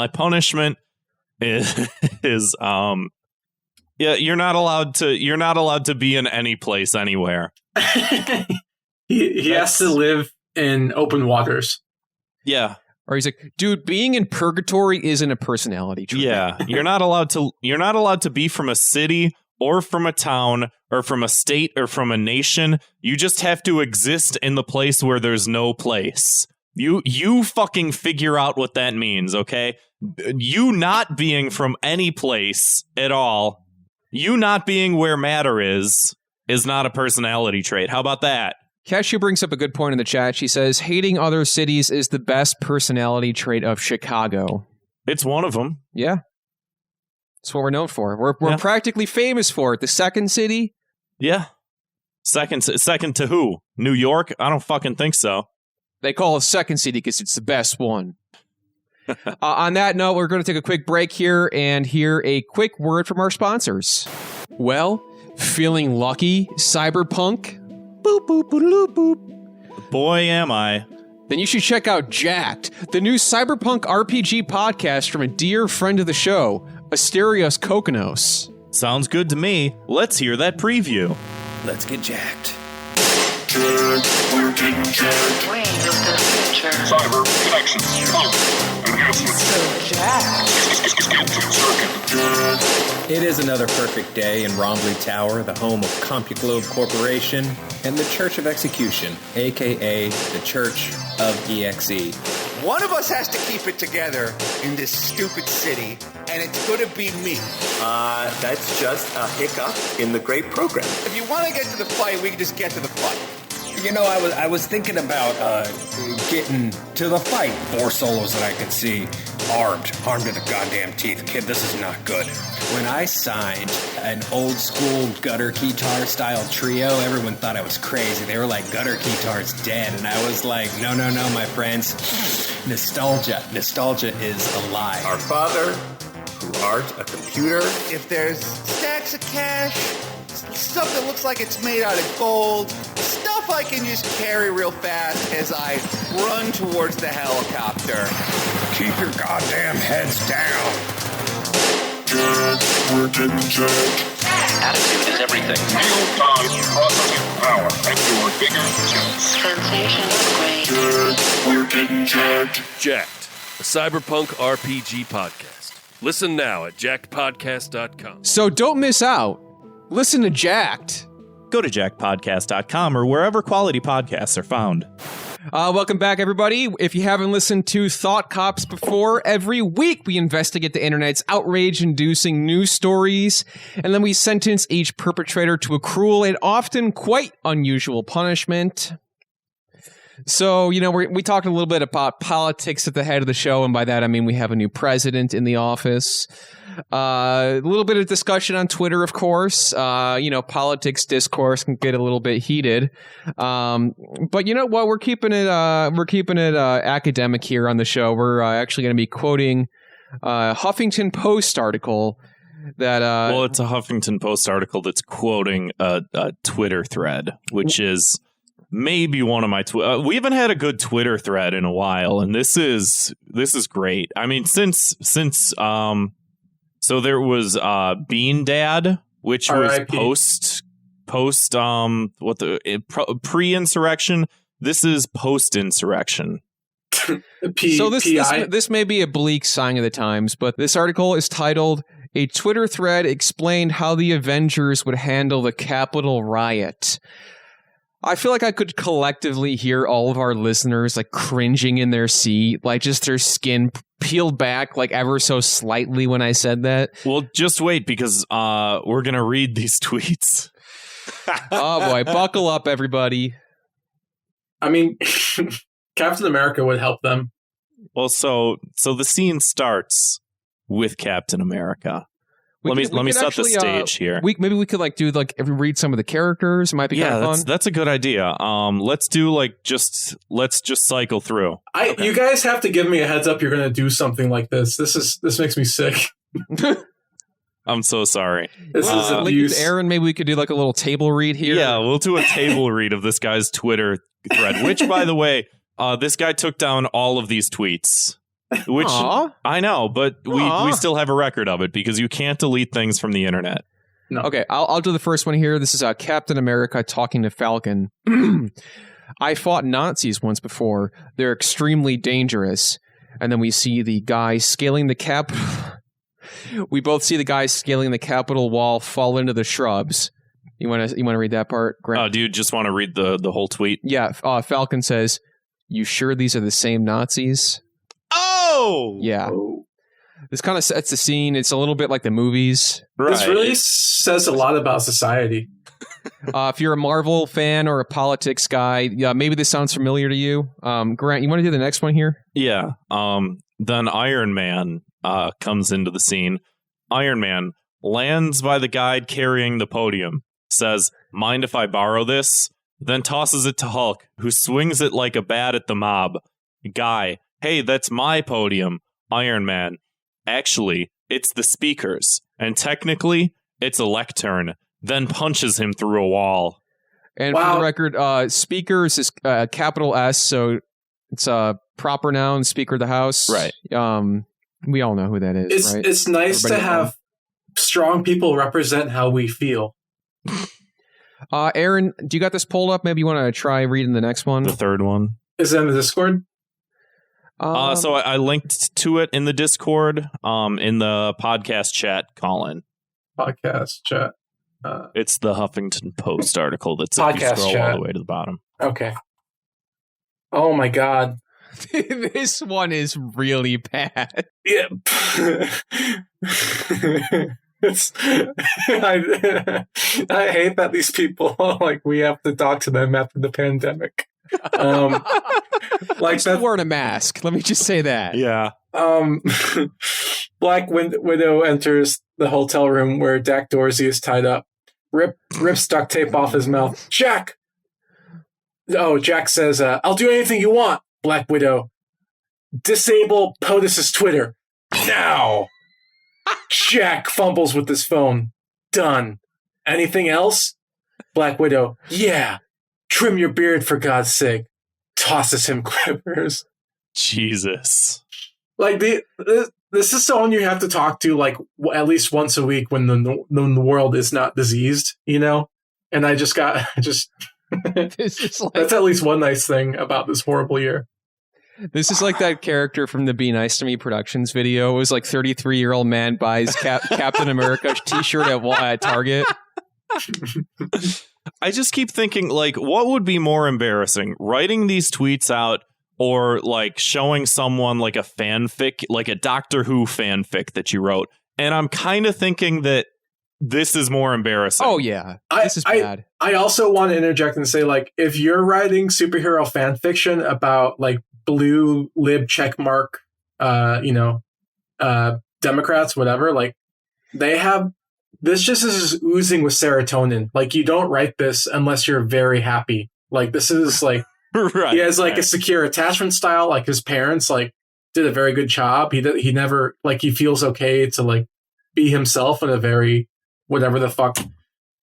punishment is you're not allowed to be in any place anywhere. he has to live in open waters. Yeah. Or he's like, dude, being in purgatory isn't a personality trait. Yeah, you're not allowed to be from a city or from a town or from a state or from a nation. You just have to exist in the place where there's no place. You fucking figure out what that means, okay? You not being from any place at all, you not being where matter is not a personality trait. How about that? Cashew brings up a good point in the chat. She says, hating other cities is the best personality trait of Chicago. It's one of them. Yeah. That's what we're known for. We're practically famous for it. The second city? Yeah. Second to who? New York? I don't fucking think so. They call it second city because it's the best one. On that note, we're going to take a quick break here and hear a quick word from our sponsors. Well, feeling lucky, Cyberpunk? Boop, boop, boop, boop. Boy, am I. Then you should check out Jacked, the new Cyberpunk RPG podcast from a dear friend of the show, Asterios Kokonos. Sounds good to me. Let's hear that preview. Let's get jacked. We're getting jacked. Way into the future. Cyber connections. So jacked. It is another perfect day in Rombley Tower, the home of CompuGlobe Corporation and the Church of Execution, a.k.a. the Church of EXE. One of us has to keep it together in this stupid city, and it's gonna be me. That's just a hiccup in the great program. If you want to get to the fight, we can just get to the fight. You know, I was thinking about getting to the fight. 4 solos that I could see. armed to the goddamn teeth. Kid, this is not good. When I signed an old school gutter guitar style trio, everyone thought I was crazy. They were like, gutter guitar's dead. And I was like, no, my friends. Nostalgia is alive. Our father, who art a computer. If there's stacks of cash, stuff that looks like it's made out of gold, stuff I can just carry real fast as I run towards the helicopter. Keep your goddamn heads down. Jack, working Jack. Attitude is everything. Real-time processing power at your fingertips. Sensation upgrade. Jack, working Jack. Jacked, a cyberpunk RPG podcast. Listen now at jackedpodcast.com. So don't miss out. Listen to Jacked. Go to jackpodcast.com or wherever quality podcasts are found. Welcome back, everybody. If you haven't listened to Thought Cops before, every week we investigate the internet's outrage-inducing news stories, and then we sentence each perpetrator to a cruel and often quite unusual punishment. So, we talked a little bit about politics at the head of the show, and by that I mean we have a new president in the office. A little bit of discussion on Twitter, of course. Politics discourse can get a little bit heated. But you know what? We're keeping it academic here on the show. We're actually going to be quoting a Huffington Post article that. Well, it's a Huffington Post article that's quoting a Twitter thread, which is maybe one of my. We haven't had a good Twitter thread in a while, and this is great. I mean, since. So there was Bean Dad, which was pre-insurrection. This is post-insurrection. So this may be a bleak sign of the times, but this article is titled "A Twitter Thread Explained How the Avengers Would Handle the Capitol Riot." I feel like I could collectively hear all of our listeners like cringing in their seat, like just their skin peeled back like ever so slightly when I said that. Well, just wait, because we're going to read these tweets. Oh boy, buckle up, everybody. I mean, Captain America would help them. Well, so the scene starts with Captain America. Let me set the stage here. Maybe we could read some of the characters. It might be kind of fun. That's a good idea. Let's just cycle through. You guys have to give me a heads up. You're going to do something like this. This makes me sick. I'm so sorry. This is abuse. Aaron, maybe we could do like a little table read here. Yeah, we'll do a table read of this guy's Twitter thread. Which, by the way, this guy took down all of these tweets. Which I know, but we still have a record of it because you can't delete things from the internet. No. Okay, I'll do the first one here. This is Captain America talking to Falcon. I fought Nazis once before. They're extremely dangerous. And then we see the guy scaling the Capitol. We both see the guy scaling the Capitol wall fall into the shrubs. You want to read that part, Grant? Oh, do you just want to read the whole tweet? Yeah. Falcon says, "You sure these are the same Nazis?" Oh! Yeah. This kind of sets the scene. It's a little bit like the movies. Right. This really says a lot about society. If you're a Marvel fan or a politics guy, maybe this sounds familiar to you. Grant, you want to do the next one here? Yeah. Then Iron Man comes into the scene. Iron Man lands by the guide carrying the podium, says, "Mind if I borrow this?" Then tosses it to Hulk, who swings it like a bat at the mob. Guy, "Hey, that's my podium." Iron Man, "Actually, it's the speaker's, and technically, it's a lectern." Then punches him through a wall. And for the record, speakers is capital S, so it's a proper noun, Speaker of the House. Right. We all know who that is, right? It's nice to have strong people represent how we feel. Aaron, do you got this pulled up? Maybe you want to try reading the next one? The third one. Is it in the Discord? So I linked to it in the Discord, in the podcast chat, Colin. Podcast chat. It's the Huffington Post article that's podcast if you scroll chat. all the way to the bottom. Okay. Oh my God. This one is really bad. Yeah. I hate that these people we have to talk to them after the pandemic. Like still wearing a mask. Let me just say that. Yeah. Black Widow enters the hotel room where Jack Dorsey is tied up. Rips duct tape off his mouth. Jack! Oh, Jack says, I'll do anything you want, Black Widow. Disable POTUS's Twitter. Now! Jack fumbles with his phone. Done. Anything else? Black Widow. Yeah. Trim your beard for God's sake. Tosses him clippers. Jesus. Like, this is someone you have to talk to, like, at least once a week when the world is not diseased, you know? And I just this is like, that's at least one nice thing about this horrible year. This is like that character from the Be Nice to Me Productions video. It was like 33-year-old man buys Captain America t-shirt at Target. I just keep thinking, like, what would be more embarrassing? Writing these tweets out or, like, showing someone, like, a fanfic, like a Doctor Who fanfic that you wrote? And I'm kind of thinking that this is more embarrassing. Oh, yeah. This is bad. I also want to interject and say, like, if you're writing superhero fan fiction about, like, blue lib checkmark, Democrats, whatever, like, they have... This just is oozing with serotonin. Like, you don't write this unless you're very happy. Like, this is, like... Right, he has, like, a secure attachment style. Like, his parents, like, did a very good job. He never... Like, he feels okay to, like, be himself in a very... Whatever the fuck.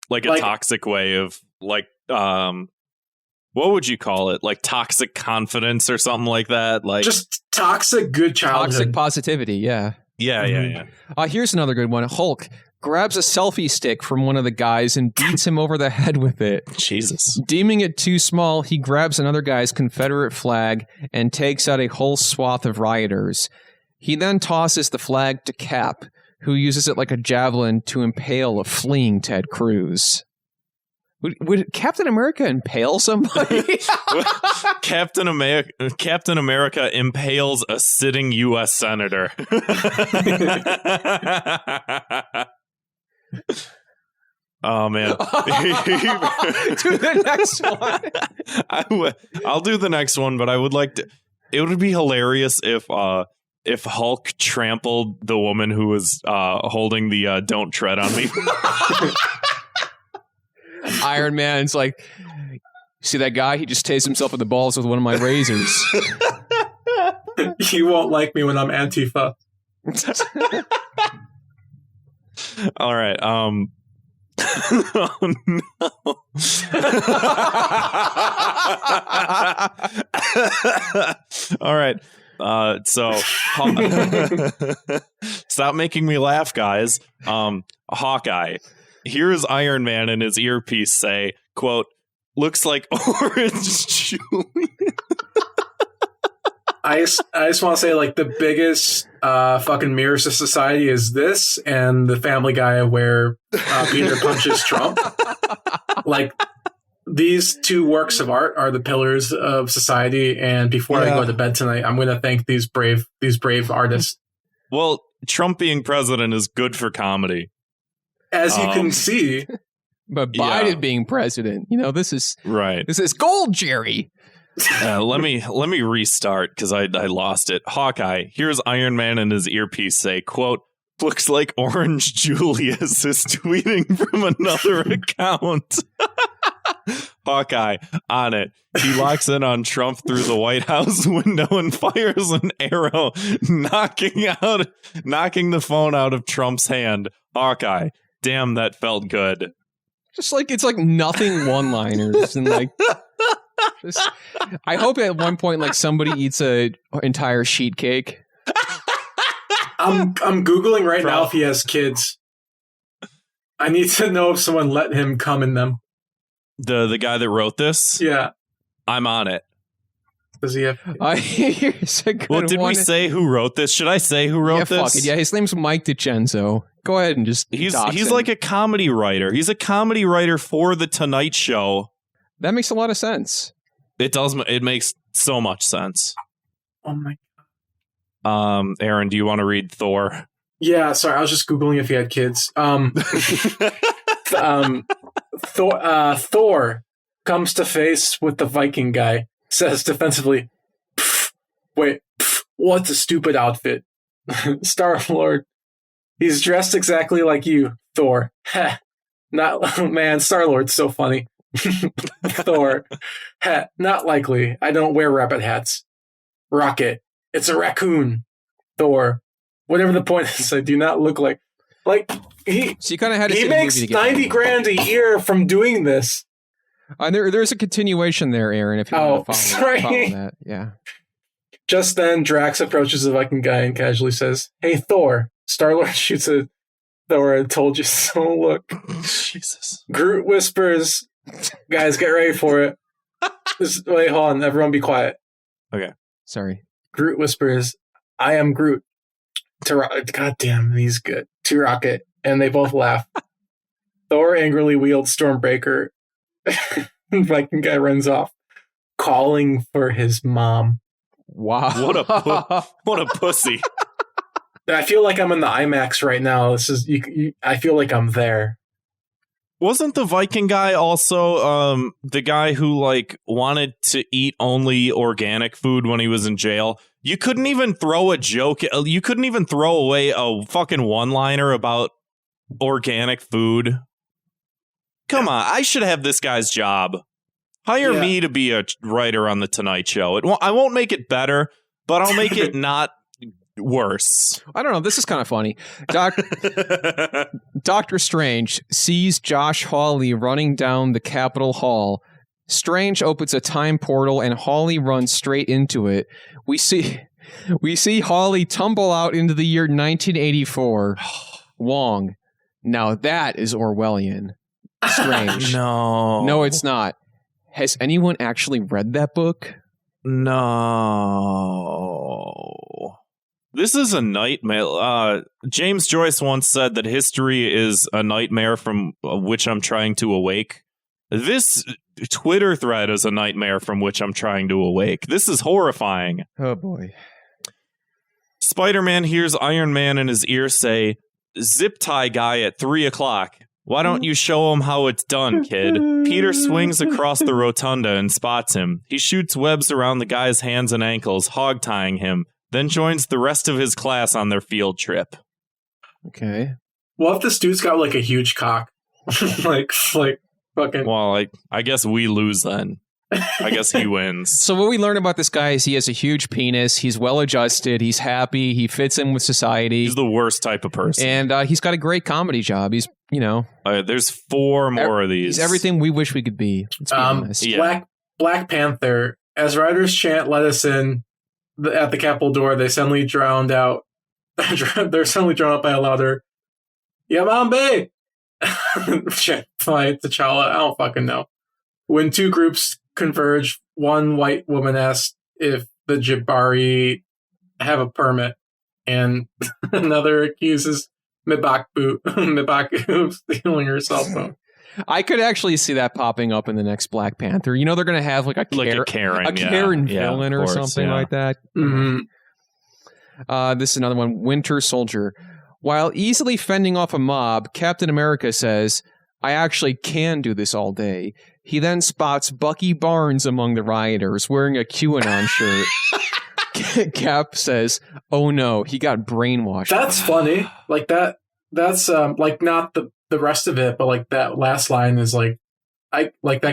Like a toxic way of, like, what would you call it? Like toxic confidence or something like that? Like just toxic good childhood. Toxic positivity, yeah. Yeah. Here's another good one. Hulk grabs a selfie stick from one of the guys and beats him over the head with it. Jesus. Deeming it too small, he grabs another guy's Confederate flag and takes out a whole swath of rioters. He then tosses the flag to Cap, who uses it like a javelin to impale a fleeing Ted Cruz. Would Captain America impale somebody? Captain America impales a sitting U.S. senator. Oh, man. Do the next one. I'll do the next one, but I would like to... It would be hilarious if Hulk trampled the woman who was holding the Don't Tread on Me. Iron Man's like, see that guy? He just tased himself in the balls with one of my razors. You won't like me when I'm Antifa. All right. Oh, no. All right. So stop making me laugh, guys. Hawkeye. Here's Iron Man in his earpiece say, quote, looks like orange Julius. I just want to say, like, the biggest fucking mirrors to society is this and the Family Guy where Peter punches Trump. Like, these two works of art are the pillars of society. And before I go to bed tonight, I'm going to thank these brave artists. Well, Trump being president is good for comedy. As you can see. But Biden being president, this is right. This is gold, Jerry. Let me restart because I lost it. Hawkeye, here's Iron Man in his earpiece say, quote, looks like Orange Julius is tweeting from another account. Hawkeye, on it. He locks in on Trump through the White House window and fires an arrow, knocking the phone out of Trump's hand. Hawkeye, damn, that felt good. Just like, it's like nothing one-liners and like... I hope at one point, like, somebody eats a entire sheet cake. I'm Googling right now if he has kids. I need to know if someone let him come in them. The guy that wrote this? Yeah. I'm on it. Does he have... Here's a good well, did one. we say who wrote this? Should I say who wrote this? Fuck it. Yeah, his name's Mike DiCenzo. Go ahead and just He's like a comedy writer. He's a comedy writer for The Tonight Show. That makes a lot of sense. It does. It makes so much sense. Oh my God. Aaron, do you want to read Thor? Yeah, sorry. I was just Googling if he had kids. Thor comes to face with the Viking guy, says defensively, wait, What's a stupid outfit? Star-Lord. He's dressed exactly like you, Thor. Not, man, Star-Lord's so funny. Thor. Not likely. I don't wear rabbit hats. Rocket. It's a raccoon. Thor. Whatever the point is, I do not look like he. So you kind of had to. He makes $90,000 a year from doing this. There's a continuation there, Aaron. If you want to follow that, yeah. Just then, Drax approaches the Viking guy and casually says, "Hey, Thor." Star-Lord shoots at Thor. I told you so. Look, Jesus. Groot whispers, "Guys, get ready for it." Wait, hold on. Everyone, be quiet. Okay. Sorry. Groot whispers, "I am Groot." God damn, he's good. To Rocket, and they both laugh. Thor angrily wields Stormbreaker. Viking guy runs off, calling for his mom. Wow. What a pussy. I feel like I'm in the IMAX right now. This is I feel like I'm there. Wasn't the Viking guy also the guy who wanted to eat only organic food when he was in jail? You couldn't even throw a joke. You couldn't even throw away a fucking one-liner about organic food. Come on, I should have this guy's job. Hire me to be a writer on the Tonight Show. I won't make it better, but I'll make it not worse. I don't know. This is kind of funny. Doctor Strange sees Josh Hawley running down the Capitol Hall. Strange opens a time portal and Hawley runs straight into it. We see Hawley tumble out into the year 1984. Wong. Now that is Orwellian. Strange. No, it's not. Has anyone actually read that book? No. This is a nightmare. James Joyce once said that history is a nightmare from which I'm trying to awake. This Twitter thread is a nightmare from which I'm trying to awake. This is horrifying. Oh, boy. Spider-Man hears Iron Man in his ear say, "Zip tie guy at 3:00. Why don't you show him how it's done, kid?" Peter swings across the rotunda and spots him. He shoots webs around the guy's hands and ankles, hog-tying him, then joins the rest of his class on their field trip. Okay. What if this dude's got a huge cock? like fucking... Well, I guess we lose then. I guess he wins. So what we learn about this guy is he has a huge penis. He's well-adjusted. He's happy. He fits in with society. He's the worst type of person. And he's got a great comedy job. He's, there's 4 more of these. He's everything we wish we could be. Let's be honest. Yeah. Black Panther. As riders chant, "Let us in," at the Capitol door, they suddenly drowned out. They're suddenly drowned out by a louder, "Yamambe!" chant by T'Challa. I don't fucking know. When two groups converge, one white woman asks if the Jabari have a permit, and another accuses M'Baku of stealing her cell phone. I could actually see that popping up in the next Black Panther. They're going to have a Karen villain or something like that. Mm-hmm. This is another one. Winter Soldier. While easily fending off a mob, Captain America says, "I actually can do this all day." He then spots Bucky Barnes among the rioters wearing a QAnon shirt. Cap says, "Oh no, he got brainwashed." That's funny. That's not the rest of it, but that last line is that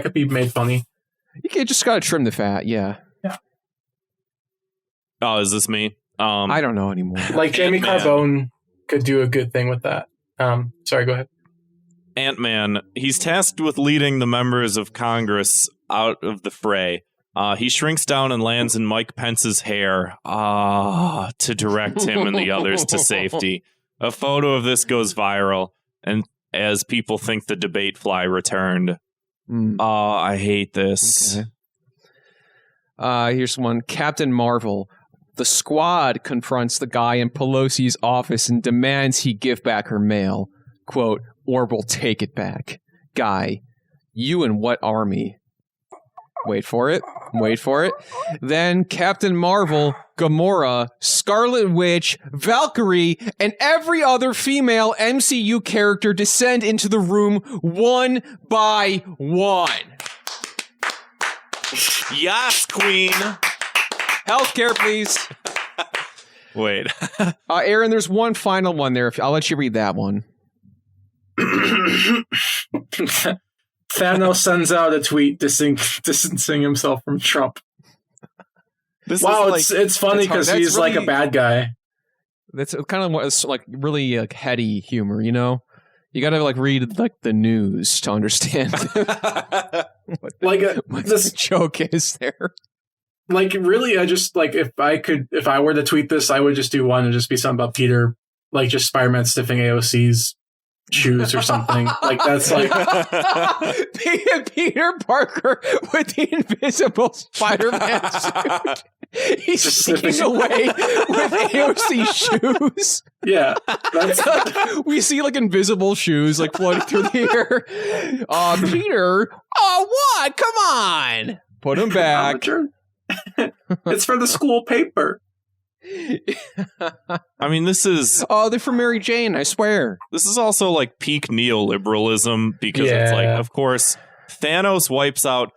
could be made funny. You just gotta trim the fat, yeah. Oh, is this me? I don't know anymore. Jamie Carbone could do a good thing with that. Sorry, go ahead. Ant-Man, he's tasked with leading the members of Congress out of the fray. He shrinks down and lands in Mike Pence's hair to direct him and the others to safety. A photo of this goes viral, and as people think the debate fly returned. I hate this. Okay. Here's one. Captain Marvel. The Squad confronts the guy in Pelosi's office and demands he give back her mail. Quote, "Or we'll take it back. Guy, you in what army?" Wait for it. Then Captain Marvel, Gamora, Scarlet Witch, Valkyrie, and every other female MCU character descend into the room one by one. Yes, Queen. Healthcare, please. Wait. Aaron, there's one final one there. I'll let you read that one. Thanos sends out a tweet distancing himself from Trump. It's funny because he's really, like a bad guy. That's kind of what like really like heady humor, you know. You got to like read like the news to understand what the joke is there. Like really, I just like if I were to tweet this, I would just do one and just be something about Peter, like just Spider-Man sniffing AOC's shoes or something. Like that's like Peter Parker with the invisible Spider-Man suit. He's sneaking away with AOC shoes. Yeah. We see like invisible shoes like floating through the air. Peter. Oh, what? Come on. Put him back. It's for the school paper. I mean, this is... Oh, they're from Mary Jane, I swear. This is also like peak neoliberalism because it's like, of course, Thanos wipes out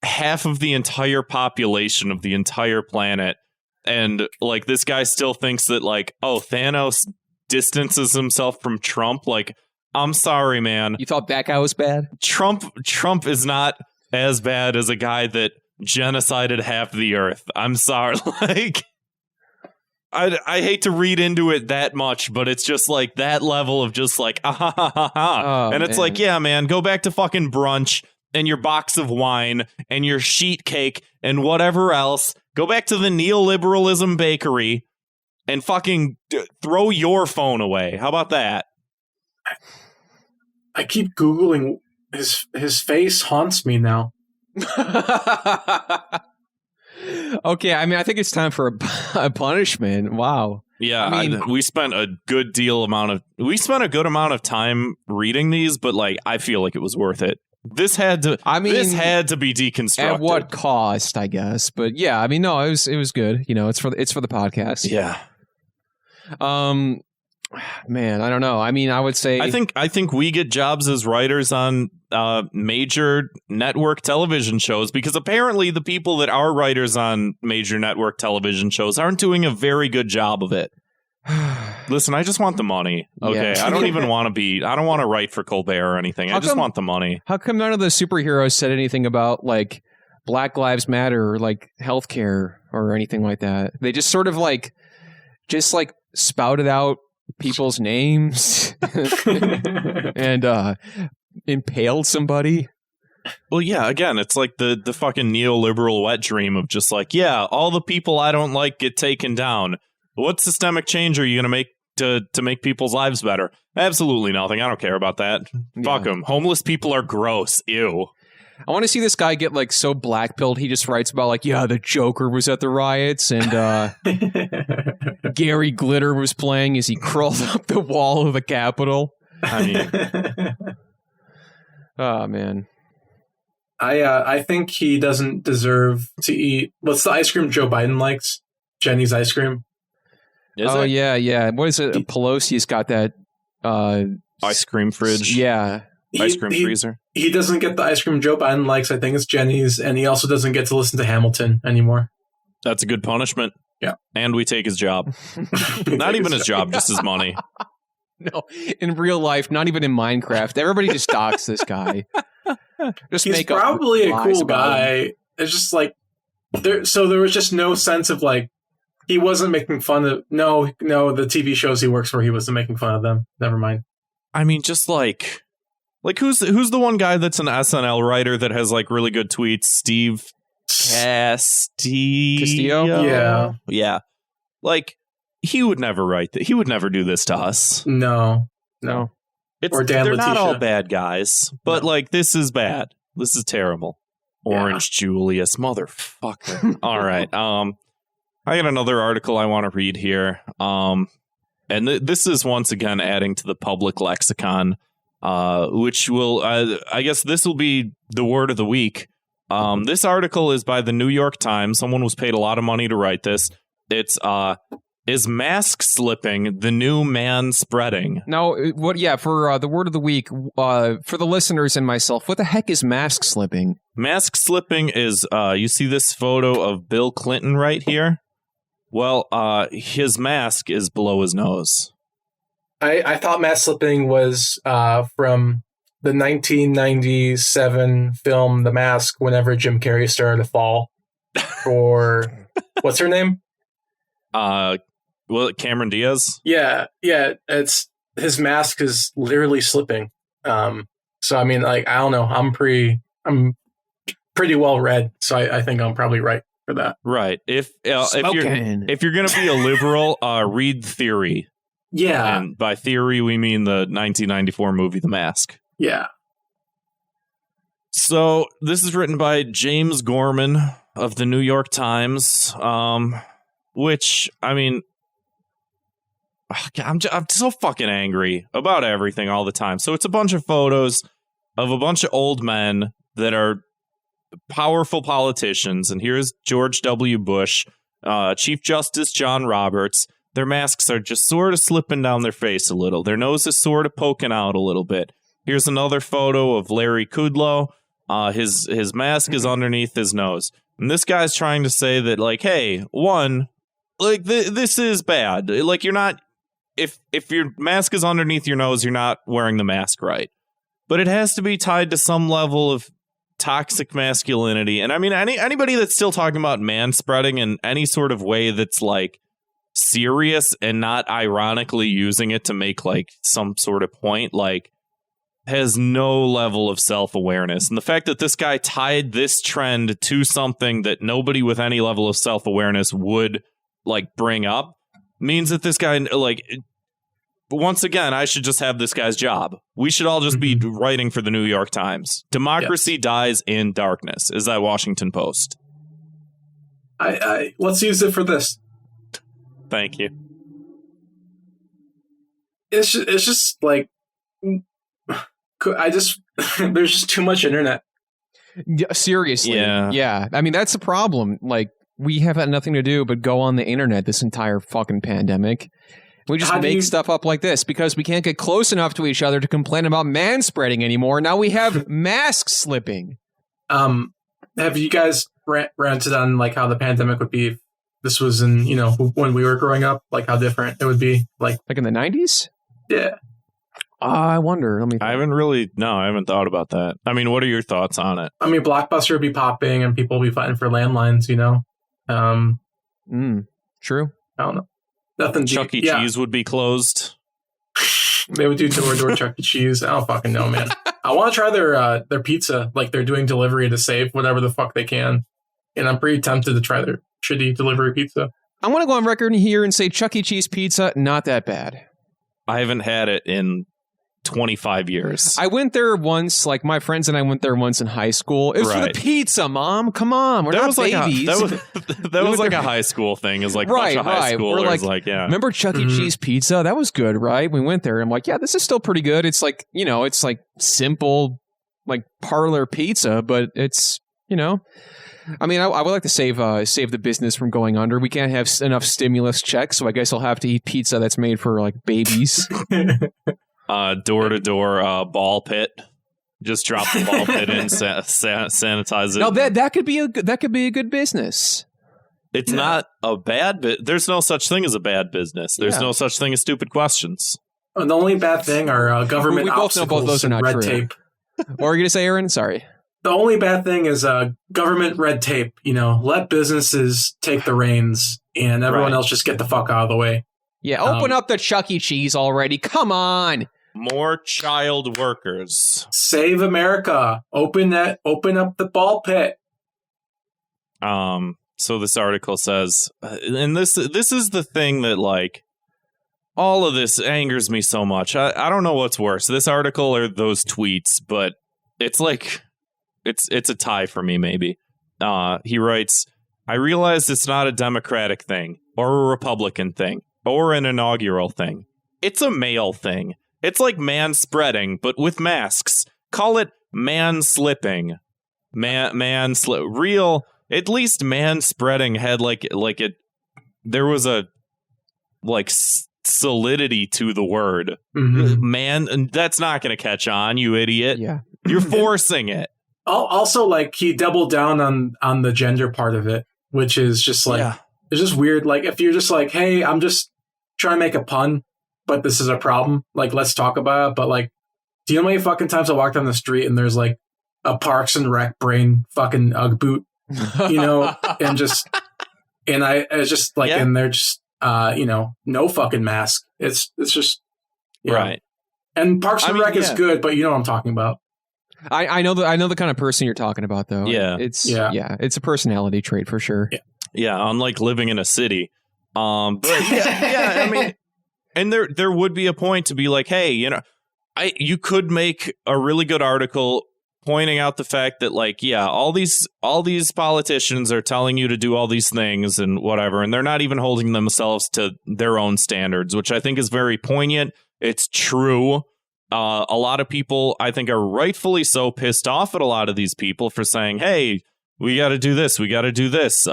half of the entire population of the entire planet. And like this guy still thinks that like, oh, Thanos distances himself from Trump. Like, I'm sorry, man. You thought that guy was bad? Trump is not as bad as a guy that genocided half the earth. I'm sorry. Like, I hate to read into it that much, but it's just like that level of just like, and it's like, yeah, man, go back to fucking brunch and your box of wine and your sheet cake and whatever else. Go back to the neoliberalism bakery and fucking throw your phone away. How about that? I keep Googling his face haunts me now. Okay, I mean, I think it's time for a punishment. Wow. Yeah, I mean, we spent a good amount of time reading these, but like I feel like it was worth it. This had to be deconstructed. At what cost, I guess? But yeah, I mean, no, it was good. You know, it's for the podcast. Yeah. Man, I don't know. I mean, I would say I think we get jobs as writers on major network television shows because apparently the people that are writers on major network television shows aren't doing a very good job of it. Listen, I just want the money. Okay, yeah. I don't want to write for Colbert or anything. I just want the money. How come none of the superheroes said anything about like Black Lives Matter or like healthcare or anything like that? They just sort of like spouted out people's names and impaled somebody. Well, yeah, again, it's like the fucking neoliberal wet dream of just like, yeah, all the people I don't like get taken down. What systemic change are you going to make to make people's lives better? Absolutely nothing. I don't care about that. Yeah. Fuck them. Homeless people are gross. Ew. I want to see this guy get like so black-pilled he just writes about like, yeah, the Joker was at the riots and Gary Glitter was playing as he crawled up the wall of the Capitol. I mean, oh man. I think he doesn't deserve to eat. What's the ice cream Joe Biden likes? Jenny's ice cream. Yeah. What is it? Pelosi's got that ice cream fridge. Yeah. Ice cream freezer. He doesn't get the ice cream Joe Biden likes. I think it's Jenny's, and he also doesn't get to listen to Hamilton anymore. That's a good punishment. Yeah. And we take his job. Not even his job, just his money. No, in real life, not even in Minecraft. Everybody just docks this guy. He's probably a cool guy. It's just like there was just no sense of like he wasn't making fun of no the TV shows he works for, he wasn't making fun of them. Never mind. I mean, just like who's the one guy that's an SNL writer that has like really good tweets? Steve Castillo? Yeah. Like he would never write that. He would never do this to us. No. Or Dan they're not all bad guys, but like this is bad. This is terrible. Orange Julius, motherfucker. All right. I got another article I want to read here. And this is once again adding to the public lexicon, which will, I guess this will be the word of the week. This article is by the New York Times. Someone was paid a lot of money to write this. It's, is mask slipping the new man spreading? Now, what? Yeah, for the word of the week, for the listeners and myself, what the heck is mask slipping? Mask slipping is, you see this photo of Bill Clinton right here? Well, his mask is below his nose. I thought mask slipping was from the 1997 film The Mask, whenever Jim Carrey started to fall for what's her name? Cameron Diaz? Yeah, it's his mask is literally slipping. So I mean, like, I don't know. I'm pretty well read, so I think I'm probably right for that. Right. If you're gonna be a liberal, read Theory. Yeah. And by theory, we mean the 1994 movie The Mask. Yeah. So this is written by James Gorman of the New York Times, which, I mean, I'm so fucking angry about everything all the time. So it's a bunch of photos of a bunch of old men that are powerful politicians. And here's George W. Bush, Chief Justice John Roberts. Their masks are just sort of slipping down their face a little. Their nose is sort of poking out a little bit. Here's another photo of Larry Kudlow. His mask is underneath his nose. And this guy's trying to say that, like, hey, this is bad. Like, you're not, if your mask is underneath your nose, you're not wearing the mask right. But it has to be tied to some level of toxic masculinity. And I mean, anybody that's still talking about man-spreading in any sort of way that's, like, serious and not ironically using it to make, like, some sort of point, like, has no level of self-awareness. And the fact that this guy tied this trend to something that nobody with any level of self-awareness would, like, bring up means that this guy, like, once again, I should just have this guy's job. We should all just be writing for the New York Times. Democracy dies in darkness, is that Washington Post. I let's use it for this. Thank you. It's just like, there's just too much internet. Yeah, seriously. Yeah. I mean, that's the problem. Like, we have had nothing to do but go on the internet this entire fucking pandemic. We just make stuff up like this because we can't get close enough to each other to complain about man-spreading anymore. Now we have mask slipping. Have you guys ranted on, like, how the pandemic would be if this was in, when we were growing up? Like, how different it would be? Like in the 90s? Yeah. I wonder. I haven't thought about that. I mean, what are your thoughts on it? I mean, Blockbuster would be popping and people would be fighting for landlines, True. I don't know. Nothing. Chuck E. Cheese would be closed. They would do door-to-door Chuck E. Cheese. I don't fucking know, man. I want to try their pizza. Like, they're doing delivery to save whatever the fuck they can. And I'm pretty tempted to try their shitty delivery pizza. I want to go on record here and say Chuck E. Cheese pizza, not that bad. I haven't had it in 25 years. I went there once, like, my friends and I went there once in high school. It was for the pizza, Mom. Come on, we're not babies. That was like a high school thing. Is like a bunch of high schoolers. Like, yeah. Remember Chuck E. Cheese pizza? That was good, right? We went there and I'm like, yeah, this is still pretty good. It's like, it's like simple, like, parlor pizza, but it's, I mean, I would like to save the business from going under. We can't have enough stimulus checks, so I guess I'll have to eat pizza that's made for, like, babies. Door-to-door ball pit. Just drop the ball pit in, sanitize it. Now that could be a good business. It's not a bad there's no such thing as a bad business. There's no such thing as stupid questions. The only bad thing are government we both know both those are not red true. tape. What were you gonna say, Aaron? Sorry. The only bad thing is government red tape. Let businesses take the reins and everyone else just get the fuck out of the way. Yeah, open up the Chuck E. Cheese already. Come on. More child workers. Save America. Open up the ball pit. So this article says, and this is the thing that, like, all of this angers me so much. I don't know what's worse, this article or those tweets, but it's like it's a tie for me, maybe. He writes, I realize it's not a Democratic thing or a Republican thing or an inaugural thing. It's a male thing. It's like man-spreading, but with masks. Call it man-slipping. Real, at least man-spreading had, there was a, like, solidity to the word. Man, and that's not going to catch on, you idiot. Yeah. You're forcing it. Also, like, he doubled down on the gender part of it, which is just like, it's just weird. Like, if you're just like, hey, I'm just trying to make a pun, but this is a problem. Like, let's talk about it. But like, do you know how many fucking times I walk down the street and there's like a Parks and Rec brain fucking Ugg boot, you know, and it's just like, and they're just, you know, no fucking mask. It's just, right. And Parks and Rec is good, but you know what I'm talking about. I know the kind of person you're talking about, though. Yeah. It's a personality trait for sure. Yeah, unlike living in a city. But yeah, I mean, and there would be a point to be like, hey, you know, you could make a really good article pointing out the fact that, like, yeah, all these politicians are telling you to do all these things and whatever, and they're not even holding themselves to their own standards, which I think is very poignant. It's true. A lot of people, I think, are rightfully so pissed off at a lot of these people for saying, hey, we got to do this. We got to do this.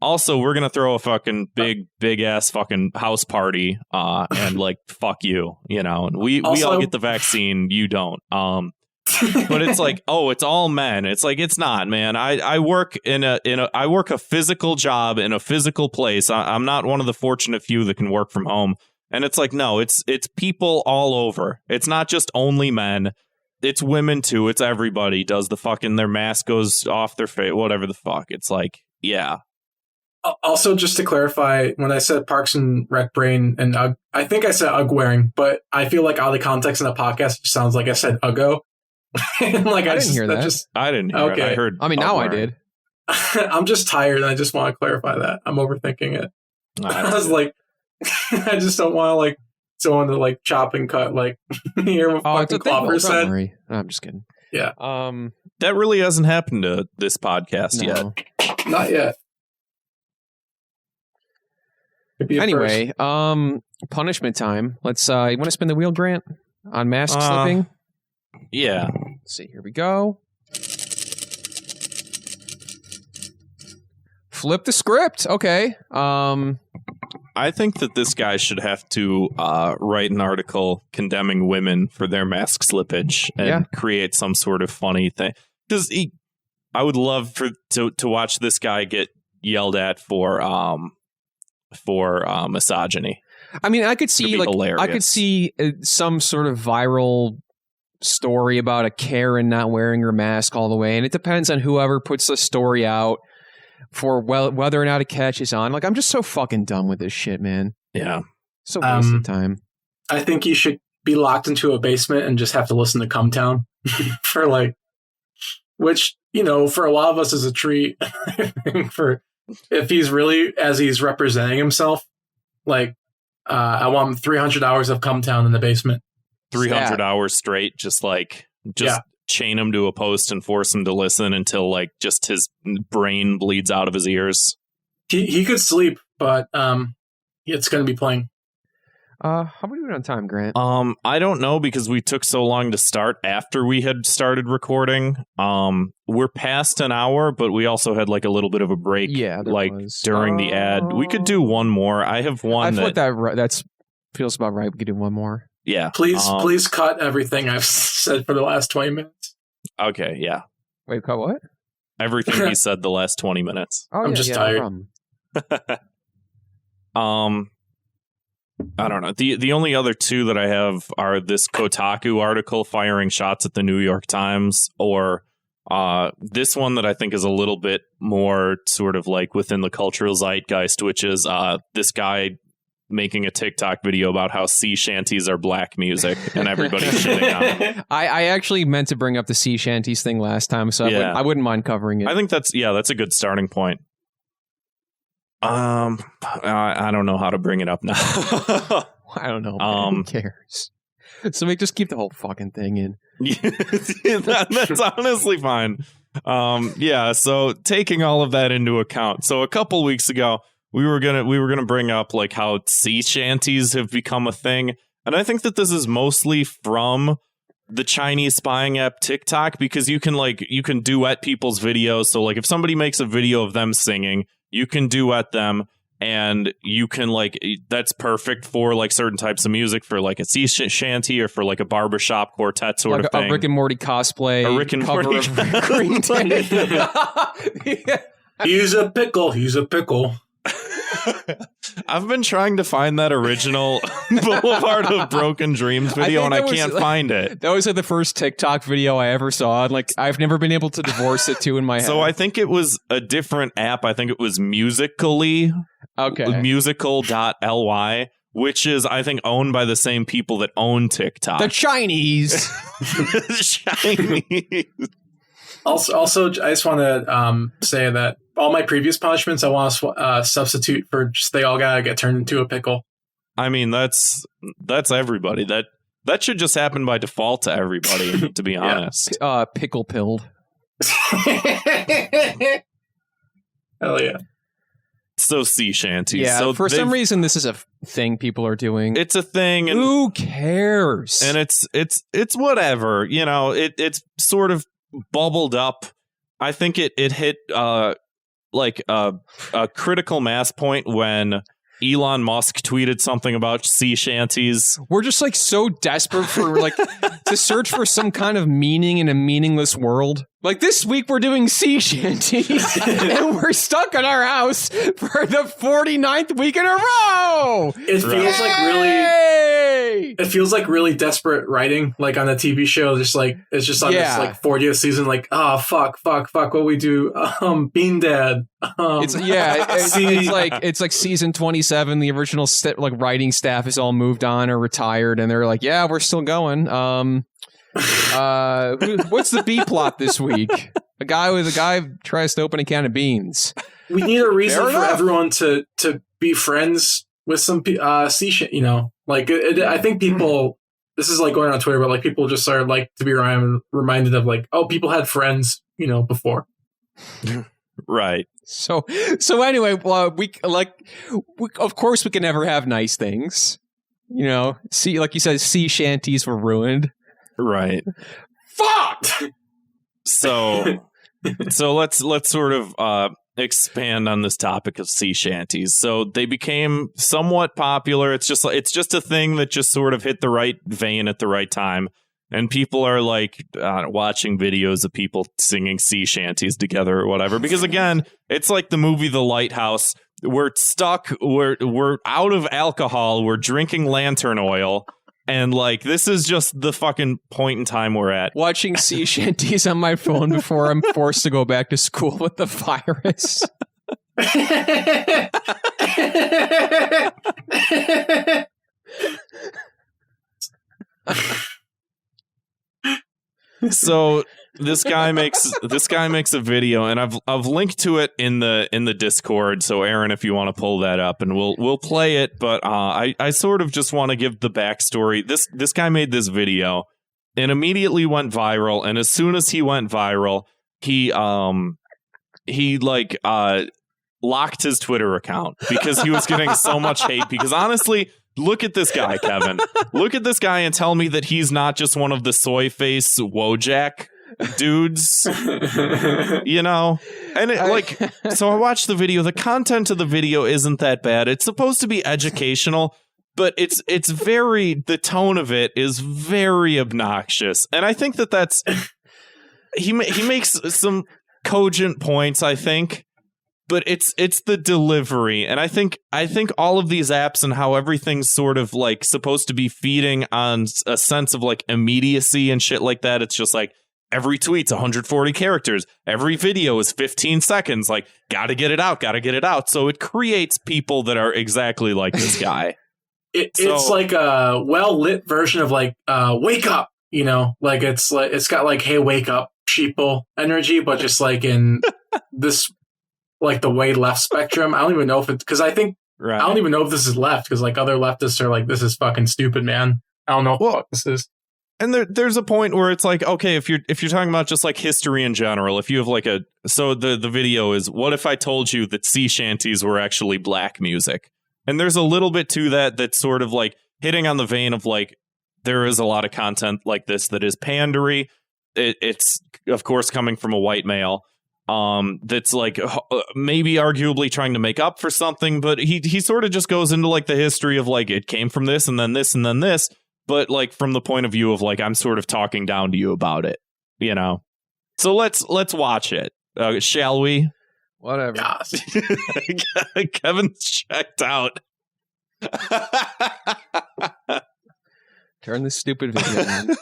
Also, we're going to throw a fucking big ass fucking house party and like, fuck you, you know, and we all get the vaccine. You don't. But it's like, oh, it's all men. It's like, it's not, man. I work I work a physical job in a physical place. I'm not one of the fortunate few that can work from home. And it's like, no, it's people all over. It's not just only men. It's women, too. It's everybody does the fucking, their mask goes off their face, whatever the fuck. It's like, yeah. Also, just to clarify, when I said Parks and Rec brain and Ugg, I think I said Ugg wearing, but I feel like out of context in a podcast, it sounds like I said Uggo. Like, I didn't hear that. I didn't hear it. I heard. I mean, now I did. I'm just tired, and I just want to clarify that. I'm overthinking it. I was like, I just don't want to like someone to like chop and cut like hear what fucking Klopfer said. No, I'm just kidding. Yeah. That really hasn't happened to this podcast yet. Not yet. Anyway, punishment time. Let's you want to spin the wheel, Grant, on mask slipping? Yeah. Let's see, here we go. Flip the script. Okay. I think that this guy should have to write an article condemning women for their mask slippage and create some sort of funny thing. Because I would love to watch this guy get yelled at for misogyny. I mean, I could see hilarious. I could see some sort of viral story about a Karen not wearing her mask all the way, and it depends on whoever puts the story out for whether or not it catches on. Like, I'm just so fucking done with this shit, man. Yeah. So waste of time. I think you should be locked into a basement and just have to listen to Come Town for like, which, you know, for a lot of us is a treat. For if he's really, as he's representing himself, like, I want 300 hours of Come Town in the basement. 300 hours straight, just chain him to a post and force him to listen until like just his brain bleeds out of his ears. He could sleep, but it's going to be playing. How are we doing on time, Grant? I don't know, because we took so long to start after we had started recording. We're past an hour, but we also had like a little bit of a break. Yeah, during the ad. We could do one more. I have one. I feel like that feels about right. We could do one more. Yeah. Please cut everything I've said for the last 20 minutes. Okay, yeah. Wait, cut what? Everything he said the last 20 minutes. Oh, I'm just tired. No, I don't know. The only other two that I have are this Kotaku article firing shots at the New York Times, or this one that I think is a little bit more sort of like within the cultural zeitgeist, which is this guy making a TikTok video about how sea shanties are black music and everybody's shitting on it. I actually meant to bring up the sea shanties thing last time, so I wouldn't mind covering it. I think that's a good starting point. I don't know how to bring it up now. I don't know. Man. Who cares? So just keep the whole fucking thing in. That's honestly fine. So taking all of that into account, so a couple weeks ago we were gonna bring up like how sea shanties have become a thing, and I think that this is mostly from the Chinese spying app TikTok, because you can duet people's videos. So like if somebody makes a video of them singing, you can duet them, and you can that's perfect for like certain types of music, for like a sea shanty or for like a barbershop quartet sort of thing. A Rick and Morty cosplay. A Rick and Morty of Green Day. He's a pickle. I've been trying to find that original Boulevard of Broken Dreams video, and I can't find it. That was like the first TikTok video I ever saw. And like, I've never been able to divorce the two in my head. So I think it was a different app. I think it was Musical.ly. Okay. Musical.ly, which is, I think, owned by the same people that own TikTok. The Chinese. The Chinese. Also, I just want to say that all my previous punishments, I want to substitute for just they all gotta get turned into a pickle. I mean, that's everybody. That should just happen by default to everybody, to be honest. Pickle pilled. Hell yeah. So sea shanties. Yeah, so for some reason, this is a thing people are doing. It's a thing. And, who cares? And it's whatever. You know, it's sort of bubbled up. I think it hit like a critical mass point when Elon Musk tweeted something about sea shanties. We're just like so desperate for like to search for some kind of meaning in a meaningless world. Like this week we're doing sea shanties and we're stuck in our house for the 49th week in a row. It feels like really feels like really desperate writing, like on a TV show, just like it's just on this like 40th season, like fuck what we do, Bean Dad. It's like season 27. The original writing staff is all moved on or retired, and they're like, yeah, we're still going. What's the B plot this week? A guy tries to open a can of beans. We need a reason for everyone to be friends with some sea shit, you know. Like I think people. This is like going on Twitter, but like people just are like to be reminded of like, oh, people had friends, you know, before. Right. So anyway, we of course we can never have nice things. You know, like you said, sea shanties were ruined. Right. Fuck. So let's sort of expand on this topic of sea shanties. So they became somewhat popular. It's just a thing that just sort of hit the right vein at the right time. And people are like watching videos of people singing sea shanties together or whatever. Because again, it's like the movie The Lighthouse. We're stuck. We're out of alcohol. We're drinking lantern oil. And like, this is just the fucking point in time we're at. Watching sea shanties on my phone before I'm forced to go back to school with the virus. So this guy makes a video, and I've linked to it in the Discord. So Aaron, if you want to pull that up, and we'll play it. But I sort of just want to give the backstory. This guy made this video and immediately went viral. And as soon as he went viral, he locked his Twitter account because he was getting so much hate. Because honestly, look at this guy, Kevin. Look at this guy and tell me that he's not just one of the soy face Wojak dudes, you know? And so I watched the video. The content of the video isn't that bad. It's supposed to be educational, but the tone of it is very obnoxious. And I think that's, he makes some cogent points, I think. But it's the delivery. And I think all of these apps and how everything's sort of like supposed to be feeding on a sense of like immediacy and shit like that. It's just like every tweet's 140 characters. Every video is 15 seconds. Like, gotta get it out. So it creates people that are exactly like this guy. It's like a well-lit version of like wake up, you know, like it's got like, hey, wake up, sheeple energy, but just like in this like the way left spectrum. I don't even know if it's because I think I don't even know if this is left because like other leftists are like, this is fucking stupid, man. I don't know what this is. And there's a point where it's like, okay, if you're talking about just like history in general, if you have like the video is, what if I told you that sea shanties were actually black music? And there's a little bit to that's sort of like hitting on the vein of like, there is a lot of content like this that is pandery. It's of course coming from a white male. That's like maybe arguably trying to make up for something, but he sort of just goes into like the history of like it came from this and then this and then this, but like from the point of view of like I'm sort of talking down to you about it, you know. So let's watch it, shall we? Whatever. Yes. Kevin's checked out. Turn this stupid video on.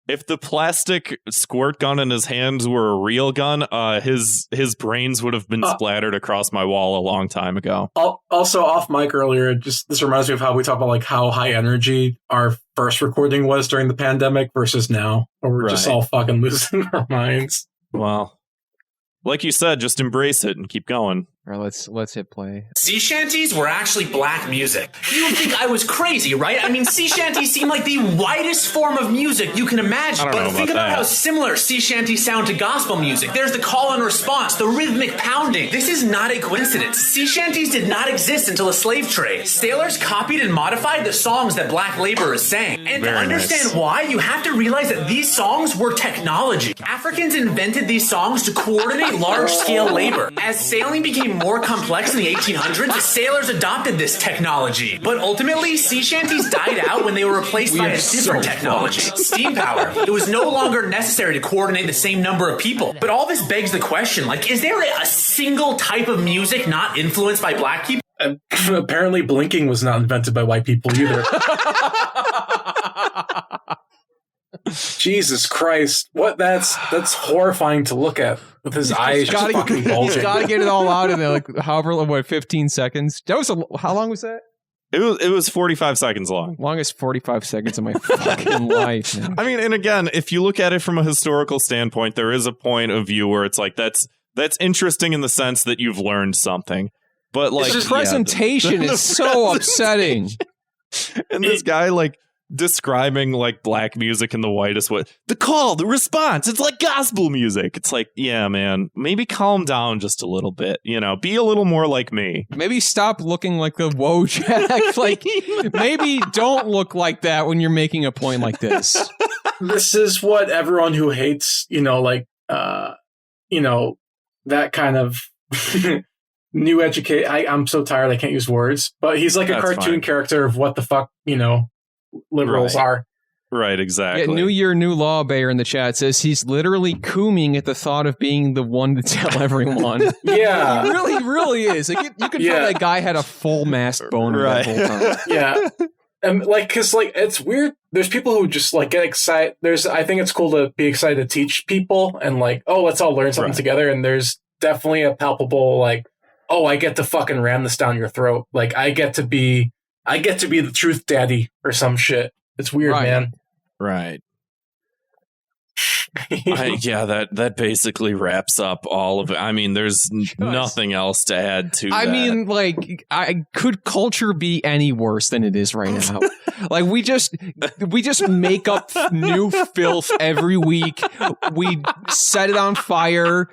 If the plastic squirt gun in his hands were a real gun, his brains would have been splattered across my wall a long time ago. Also, off mic earlier, just this reminds me of how we talk about like how high energy our first recording was during the pandemic versus now, where we're just all fucking losing our minds. Well, like you said, just embrace it and keep going. All right, let's hit play. Sea shanties were actually black music. You would think I was crazy, right? I mean, sea shanties seem like the widest form of music you can imagine. But think about how similar sea shanties sound to gospel music. There's the call and response, the rhythmic pounding. This is not a coincidence. Sea shanties did not exist until the slave trade. Sailors copied and modified the songs that black laborers sang. And to understand why, you have to realize that these songs were technology. Africans invented these songs to coordinate large-scale labor. As sailing became more complex in the 1800s, the sailors adopted this technology. But ultimately, sea shanties died out when they were replaced by a different technology, steam power. It was no longer necessary to coordinate the same number of people. But all this begs the question, like, is there a single type of music not influenced by black people? Apparently, blinking was not invented by white people either. Jesus Christ. What? That's horrifying to look at with his eyes just fucking bulging. He's got to get it all out in there, like, however, 15 seconds? That was how long was that? It was 45 seconds long. Longest 45 seconds of my fucking life, man. I mean, and again, if you look at it from a historical standpoint, there is a point of view where it's like, that's interesting in the sense that you've learned something. But like, this presentation is so upsetting. And this guy, like, describing like black music in the whitest way. The call, the response, it's like gospel music. It's like, yeah, man, maybe calm down just a little bit. You know, be a little more like me. Maybe stop looking like the Wojak. Like, maybe don't look like that when you're making a point like this. This is what everyone who hates, that kind of new educate. I'm so tired I can't use words, but he's like a cartoon character of what the fuck, liberals are. Right, exactly. Yeah, New Year, New Law Bayer in the chat says he's literally cooming at the thought of being the one to tell everyone. Yeah. He really is. Like, you could tell that guy had a full masked boner that whole time. Yeah. And because it's weird. There's people who just like get excited. I think it's cool to be excited to teach people and like, oh, let's all learn something together. And there's definitely a palpable like, oh, I get to fucking ram this down your throat. Like I get to be the truth daddy or some shit. It's weird, man. Right. That basically wraps up all of it. I mean, there's nothing else to add to I mean, like, could culture be any worse than it is right now? Like, we just make up new filth every week. We set it on fire.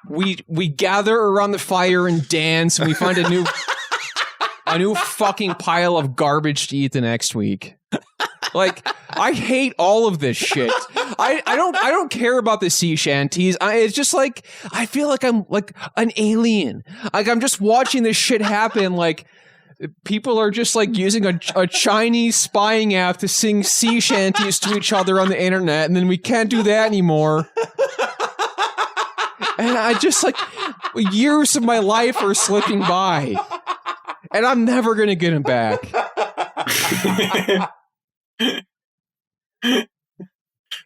We gather around the fire and dance, and we find a new fucking pile of garbage to eat the next week. Like, I hate all of this shit. I don't care about the sea shanties. It's just like, I feel like I'm like an alien. Like, I'm just watching this shit happen. Like, people are just like using a Chinese spying app to sing sea shanties to each other on the internet, and then we can't do that anymore. And I just like, years of my life are slipping by, and I'm never gonna get them back.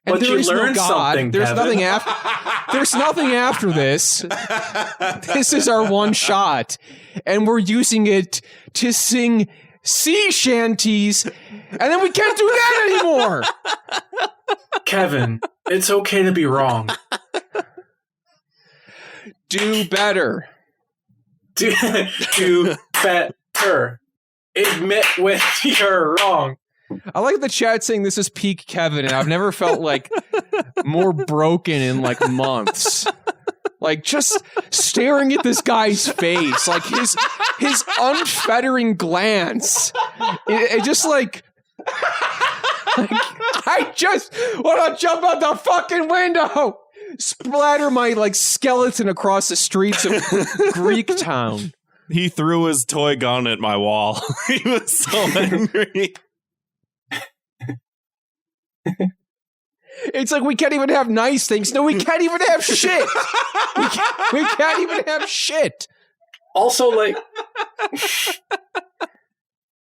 But you learned something. There's nothing after. There's nothing after this. This is our one shot, and we're using it to sing sea shanties, and then we can't do that anymore. Kevin, it's okay to be wrong. Do better. Do better. Admit when you're wrong. I like the chat saying this is peak Kevin, and I've never felt like more broken in like months. Like just staring at this guy's face, like his unfettering glance. It just like I just want to jump out the fucking window, splatter my like skeleton across the streets of Greek town. He threw his toy gun at my wall. He was so angry. It's like we can't even have nice things. No, we can't even have shit. We can't even have shit. Also, like,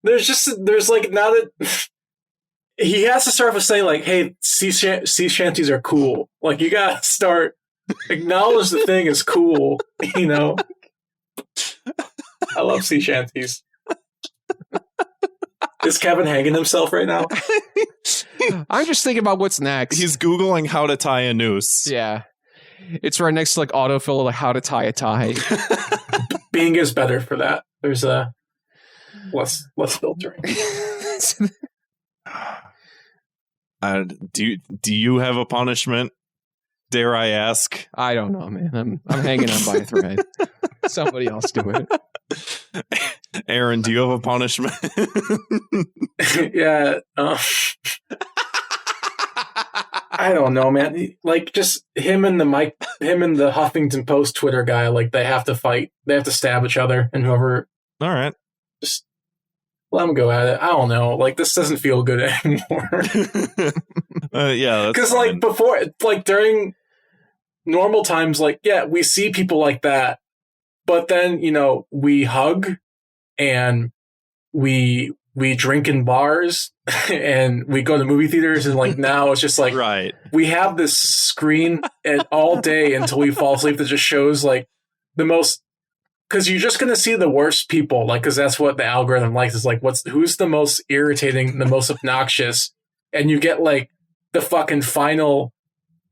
there's like, now that he has to start with saying, like, hey, sea shanties are cool. Like, you gotta start acknowledge the thing is cool, you know? I love sea shanties. Is Kevin hanging himself right now? I'm just thinking about what's next. He's Googling how to tie a noose. Yeah. It's right next to like autofill, like how to tie a tie. Bing is better for that. There's a less filtering. Do you have a punishment? Dare I ask? I don't know, man. I'm hanging on by a thread. Somebody else do it. Aaron, do you have a punishment? Yeah. I don't know, man. Like, just him and the Huffington Post Twitter guy, like, they have to fight. They have to stab each other, and whoever... All right. Just let them go at it. I don't know. Like, this doesn't feel good anymore. Yeah. Because, like, before, like, during normal times, like, yeah, we see people like that, but then, you know, we hug, and we drink in bars, and we go to movie theaters, and like now it's just like right. We have this screen all day until we fall asleep that just shows like the most, because you're just gonna see the worst people, like, because that's what the algorithm likes, is like who's the most irritating, the most obnoxious, and you get like the fucking final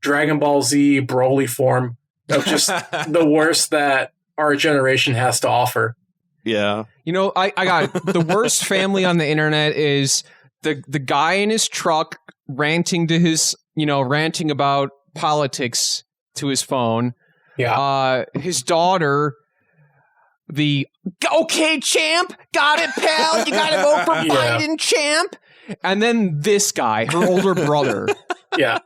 Dragon Ball Z Broly form of just the worst that our generation has to offer. Yeah. You know, I got it. The worst family on the internet is the guy in his truck ranting about politics to his phone. Yeah. His daughter, okay, champ, got it, pal. You got to vote for Biden, champ. And then this guy, her older brother. Yeah.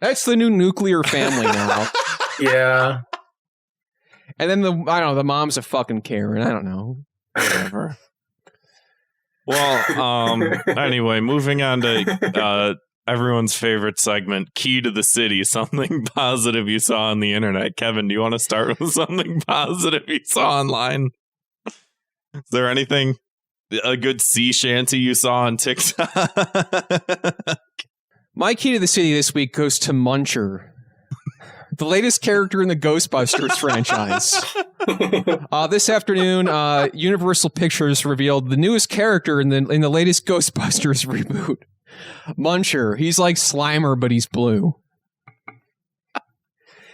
That's the new nuclear family now. Yeah. And then the mom's a fucking Karen. I don't know. Whatever. Well, anyway, moving on to everyone's favorite segment, Key to the City, something positive you saw on the internet. Kevin, do you want to start with something positive you saw online? Is there anything, a good sea shanty you saw on TikTok? My key to the city this week goes to Muncher, the latest character in the Ghostbusters franchise. This afternoon, Universal Pictures revealed the newest character in the latest Ghostbusters reboot, Muncher. He's like Slimer, but he's blue.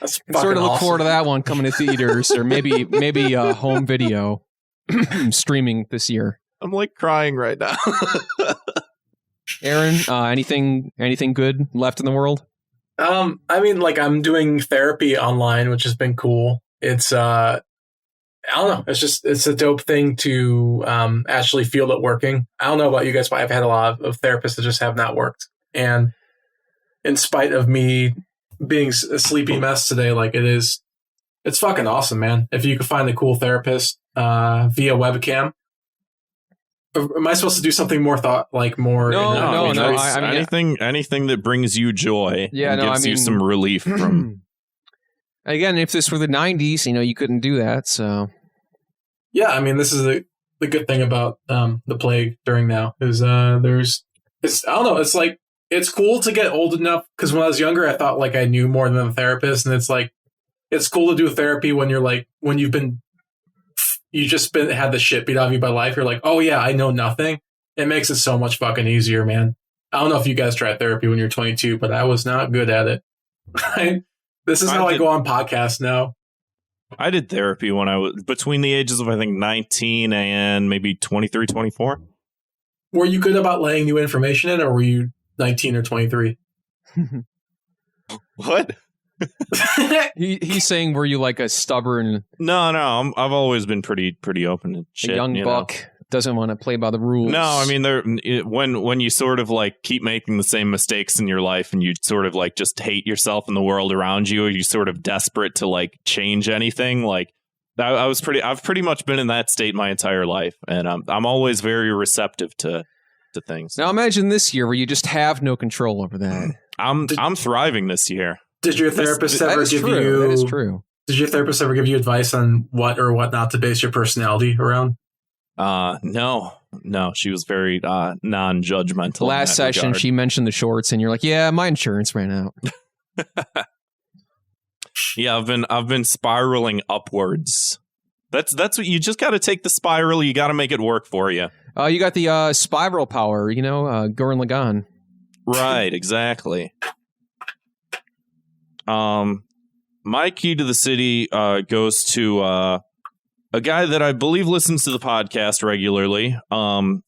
That's sort of look awesome. forward to that one coming to theaters, or maybe home video streaming this year. I'm like crying right now. Aaron, anything good left in the world? I mean, like, I'm doing therapy online, which has been cool. It's I don't know. It's a dope thing to actually feel it working. I don't know about you guys, but I've had a lot of therapists that just have not worked. And in spite of me being a sleepy mess today, like, it's fucking awesome, man. If you can find a cool therapist via webcam. Am I supposed to do something more more? No. Anything that brings you joy, and gives you some relief from. Again, if this were the 90s, you couldn't do that. So, yeah, I mean, this is the good thing about the plague during now is I don't know. It's like, it's cool to get old enough, because when I was younger, I thought like I knew more than a therapist, and it's like, it's cool to do therapy when you're like, when you've been. You just had the shit beat out of you by life. You're like, oh yeah, I know nothing. It makes it so much fucking easier, man. I don't know if you guys tried therapy when you're 22, but I was not good at it. This is how I go on podcasts now. I did therapy when I was between the ages of, I think, 19 and maybe 23, 24. Were you good about laying new information in, or were you 19 or 23? What? He's saying, were you like a stubborn? No. I've always been pretty open to shit. A young buck doesn't want to play by the rules. No, I mean, when you sort of like keep making the same mistakes in your life, and you sort of like just hate yourself and the world around you, or you sort of desperate to like change anything. Like I've pretty much been in that state my entire life, and I'm always very receptive to to things. Now imagine this year where you just have no control over that. I'm thriving this year. Did your therapist ever give you? That is true. Did your therapist ever give you advice on what or what not to base your personality around? No. She was very non-judgmental. Last session, regard. she mentioned the shorts, and you're like, "Yeah, my insurance ran out." Yeah, I've been spiraling upwards. That's what you just got to take the spiral. You got to make it work for you. You got the spiral power, Gurren Lagann. Right, exactly. My key to the city goes to a guy that I believe listens to the podcast regularly. I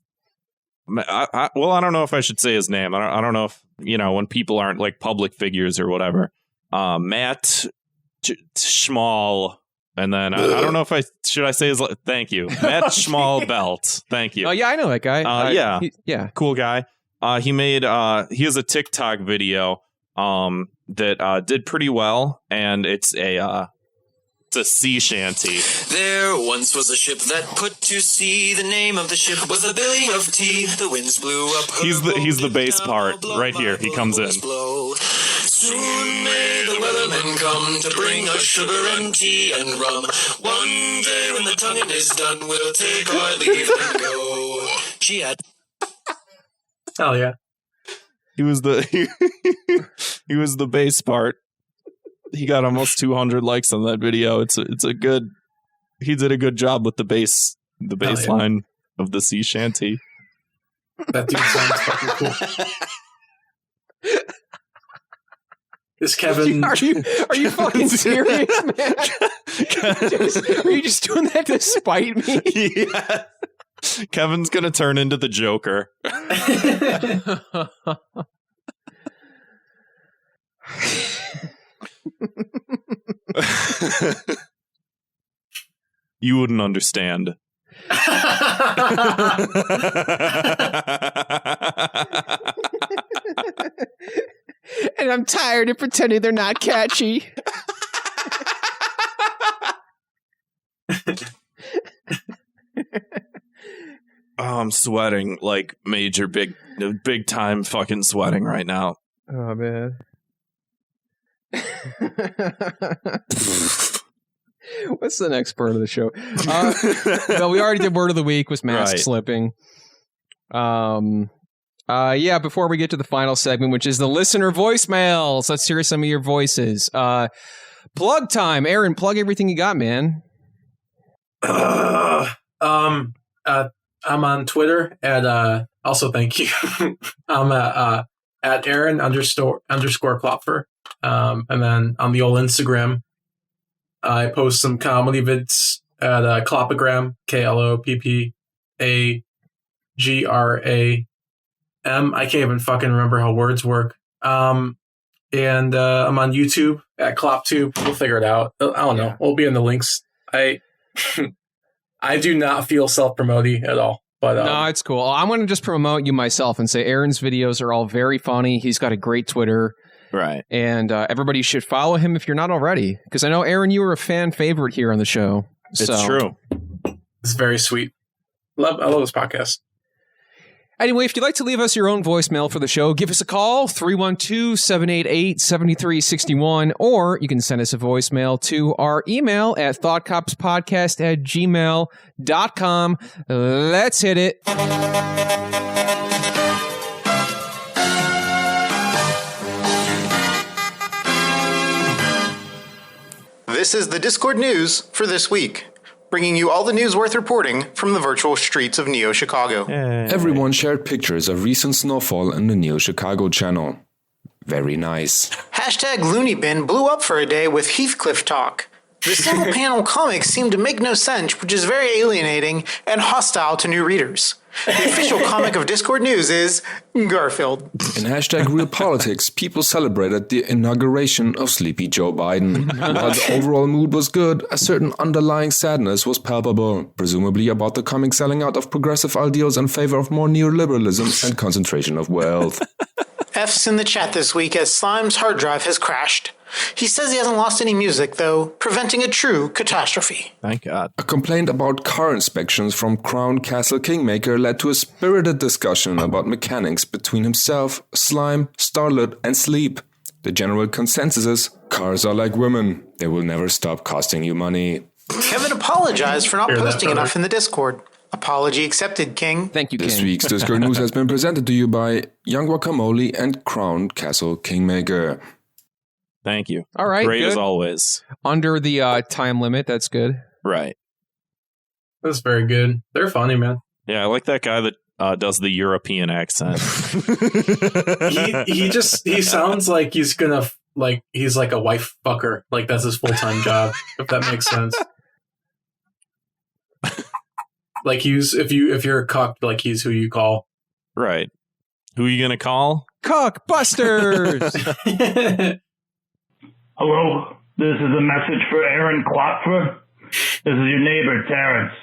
don't know if I should say his name. I don't know if, when people aren't like public figures or whatever. Matt Schmall. And then I don't know if should I say his. Thank you, Matt Schmall Belt. Thank you. Oh yeah, I know that guy. Yeah, cool guy. He has a TikTok video that did pretty well, and it's a sea shanty. There once was a ship that put to sea. The name of the ship was the Billy of Tea. The winds blew up her He's the bass part right here. He comes in. Soon may the weathermen come to bring us sugar and tea and rum. One day when the tonguing is done, we'll take our leave and go. She had. Hell yeah. He was the the bass part. He got almost 200 likes on that video. It's a good. He did a good job with the bass line of the sea shanty. That dude sounds fucking cool. Is Kevin? Are you fucking serious, man? Are you just doing that to spite me? Yeah. Kevin's gonna turn into the Joker. You wouldn't understand. And I'm tired of pretending they're not catchy. Oh, I'm sweating like major big time fucking sweating right now. Oh man. What's the next part of the show? Well, we already did word of the week was mask slipping. Yeah, before we get to the final segment, which is the listener voicemails, let's hear some of your voices. Plug time. Aaron, plug everything you got, man. I'm on Twitter at also thank you. I'm at Aaron __ Klopfer. And then on the old Instagram, I post some comedy vids at Klopagram, KLOPPAGRAM. I can't even fucking remember how words work. And I'm on YouTube at KlopTube. We'll figure it out. I don't know. We'll be in the links. I do not feel self-promoting at all. But no, it's cool. I'm going to just promote you myself and say Aaron's videos are all very funny. He's got a great Twitter. Right. And everybody should follow him if you're not already. Because I know, Aaron, you were a fan favorite here on the show. It's true. It's very sweet. I love this podcast. Anyway, if you'd like to leave us your own voicemail for the show, give us a call, 312-788-7361, or you can send us a voicemail to our email at thoughtcopspodcast@gmail.com. Let's hit it. This is the Discord news for this week, bringing you all the news worth reporting from the virtual streets of Neo Chicago. Everyone shared pictures of recent snowfall in the Neo Chicago channel. Very nice. Hashtag Looney Bin blew up for a day with Heathcliff talk. The single panel comics seem to make no sense, which is very alienating and hostile to new readers. The official comic of Discord News is Garfield. In hashtag Real Politics, people celebrated the inauguration of Sleepy Joe Biden. While the overall mood was good, a certain underlying sadness was palpable, presumably about the comic selling out of progressive ideals in favor of more neoliberalism and concentration of wealth. F's in the chat this week as Slime's hard drive has crashed. He says he hasn't lost any music, though, preventing a true catastrophe. Thank God. A complaint about car inspections from Crown Castle Kingmaker led to a spirited discussion about mechanics between himself, Slime, Starlet, and Sleep. The general consensus is, cars are like women. They will never stop costing you money. Kevin apologized for not posting enough in the Discord. Apology accepted, King. Thank you, King. This week's Discord news has been presented to you by Young Guacamole and Crown Castle Kingmaker. Thank you. All right. Great good. as always. Under the time limit. That's good. Right. That's very good. They're funny, man. Yeah, I like that guy that does the European accent. he sounds like he's gonna he's like a wife fucker. Like that's his full-time job, if that makes sense. Like if you're a cuck, like he's who you call. Right. Who are you gonna call? Cuckbusters! Hello, this is a message for Aaron Klopfer. This is your neighbor, Terrence.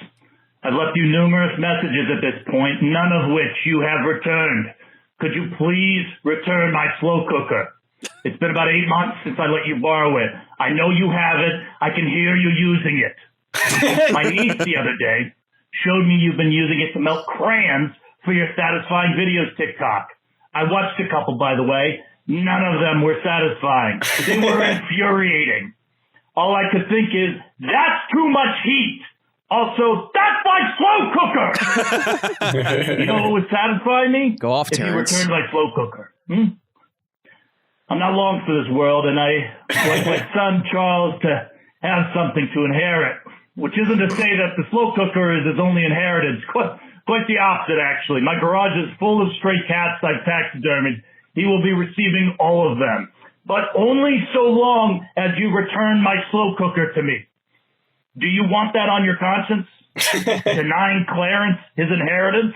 I've left you numerous messages at this point, none of which you have returned. Could you please return my slow cooker? It's been about 8 months since I let you borrow it. I know you have it. I can hear you using it. My niece the other day showed me you've been using it to melt crayons for your satisfying videos TikTok. I watched a couple, by the way. None of them were satisfying. They were infuriating. All I could think is, that's too much heat. Also, that's my slow cooker. You know what would satisfy me? Go off, If Terrence. you returned my slow cooker. I'm not long for this world, and I want my son Charles to have something to inherit. Which isn't to say that the slow cooker is his only inheritance. Quite the opposite, actually. My garage is full of stray cats I've taxidermied. He will be receiving all of them. But only so long as you return my slow cooker to me. Do you want that on your conscience? Denying Clarence his inheritance?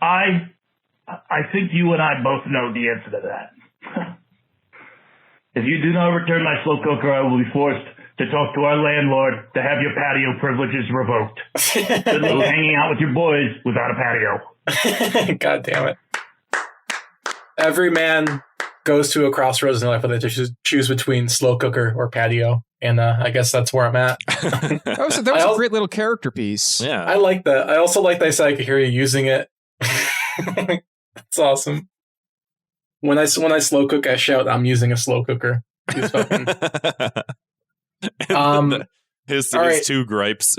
I think you and I both know the answer to that. If you do not return my slow cooker, I will be forced to talk to our landlord to have your patio privileges revoked. Good luck hanging out with your boys without a patio. God damn it. Every man goes to a crossroads in life where they choose between slow cooker or patio. And I guess that's where I'm at. That was a great little character piece. Yeah. I like that. I also like that I said I could hear you using it. That's awesome. When I slow cook, I shout, I'm using a slow cooker. He's fucking... His two gripes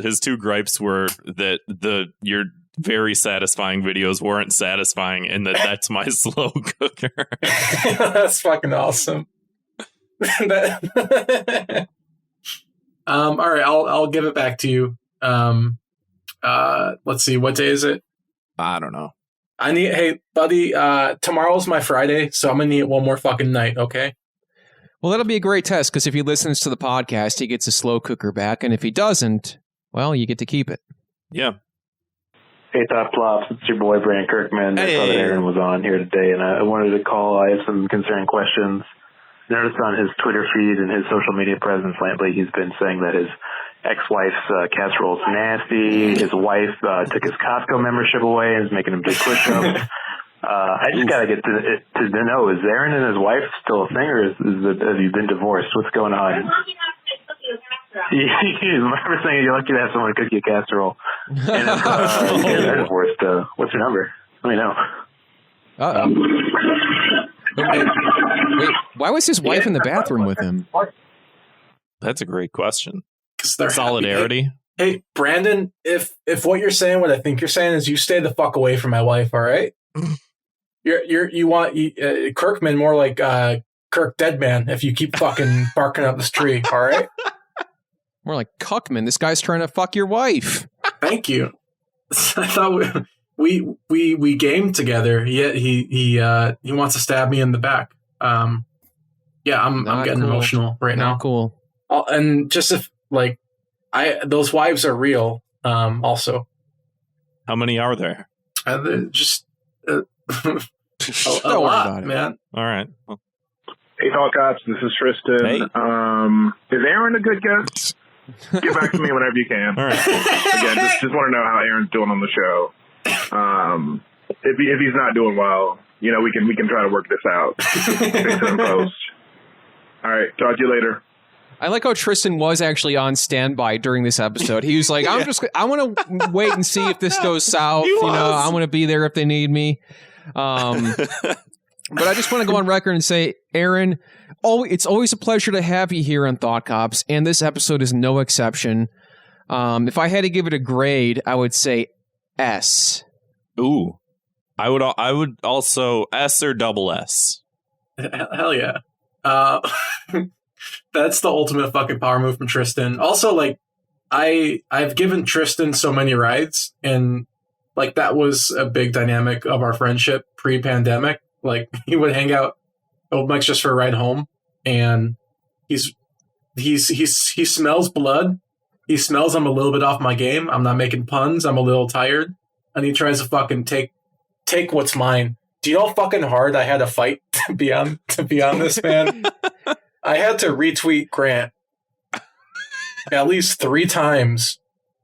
were that your very satisfying videos weren't satisfying, and that's my slow cooker. That's fucking awesome. All right, I'll give it back to you. Let's see, what day is it? I don't know. Hey buddy, tomorrow's my Friday, so I'm gonna need it one more fucking night, okay? Well, that'll be a great test, because if he listens to the podcast, he gets a slow cooker back, and if he doesn't, well, you get to keep it. Yeah. Hey, Top Flops, it's your boy, Brand Kirkman. I saw that Aaron was on here today, and I wanted to call. I have some concerning questions. Noticed on his Twitter feed and his social media presence lately, he's been saying that his ex-wife's casserole is nasty. His wife took his Costco membership away and is making him do push-ups. I just got to get to know, is Aaron and his wife still a thing, or have you been divorced? What's going on? You remember saying you're lucky to have someone cook you a casserole. And if you're divorced, what's your number? Let me know. Uh-oh. Wait, why was his wife in the bathroom with him? That's a great question. Solidarity. Hey, Brandon, if what you're saying, what I think you're saying is you stay the fuck away from my wife, all right? You want Kirkman more like Kirk Deadman if you keep fucking barking up this tree, all right? More like Cuckman. This guy's trying to fuck your wife. Thank you. I thought we gamed together. Yet he wants to stab me in the back. I'm getting emotional right now. Cool. And just if those wives are real. Also, how many are there? Just Don't a lot, man. All right. Well. Hey, Talk Cops. This is Tristan. Hey. Is Aaron a good guest? Get back to me whenever you can. All right. Again, just want to know how Aaron's doing on the show. If he's not doing well, we can try to work this out. Fix it in post. All right, talk to you later. I like how Tristan was actually on standby during this episode. He was like, I want to wait and see if this goes south. I want to be there if they need me. But I just want to go on record and say, Aaron, it's always a pleasure to have you here on Thought Cops, and this episode is no exception. If I had to give it a grade, I would say S. Ooh. I would also S or double S. Hell yeah. That's the ultimate fucking power move from Tristan. Also, like, I've given Tristan so many rides, and like that was a big dynamic of our friendship pre-pandemic. Like, he would hang out old mics just for a ride home, and he smells blood. He smells I'm a little bit off my game. I'm not making puns. I'm a little tired, and he tries to fucking take what's mine. Do you know how fucking hard I had to fight to be on this, man? I had to retweet Grant at least 3 times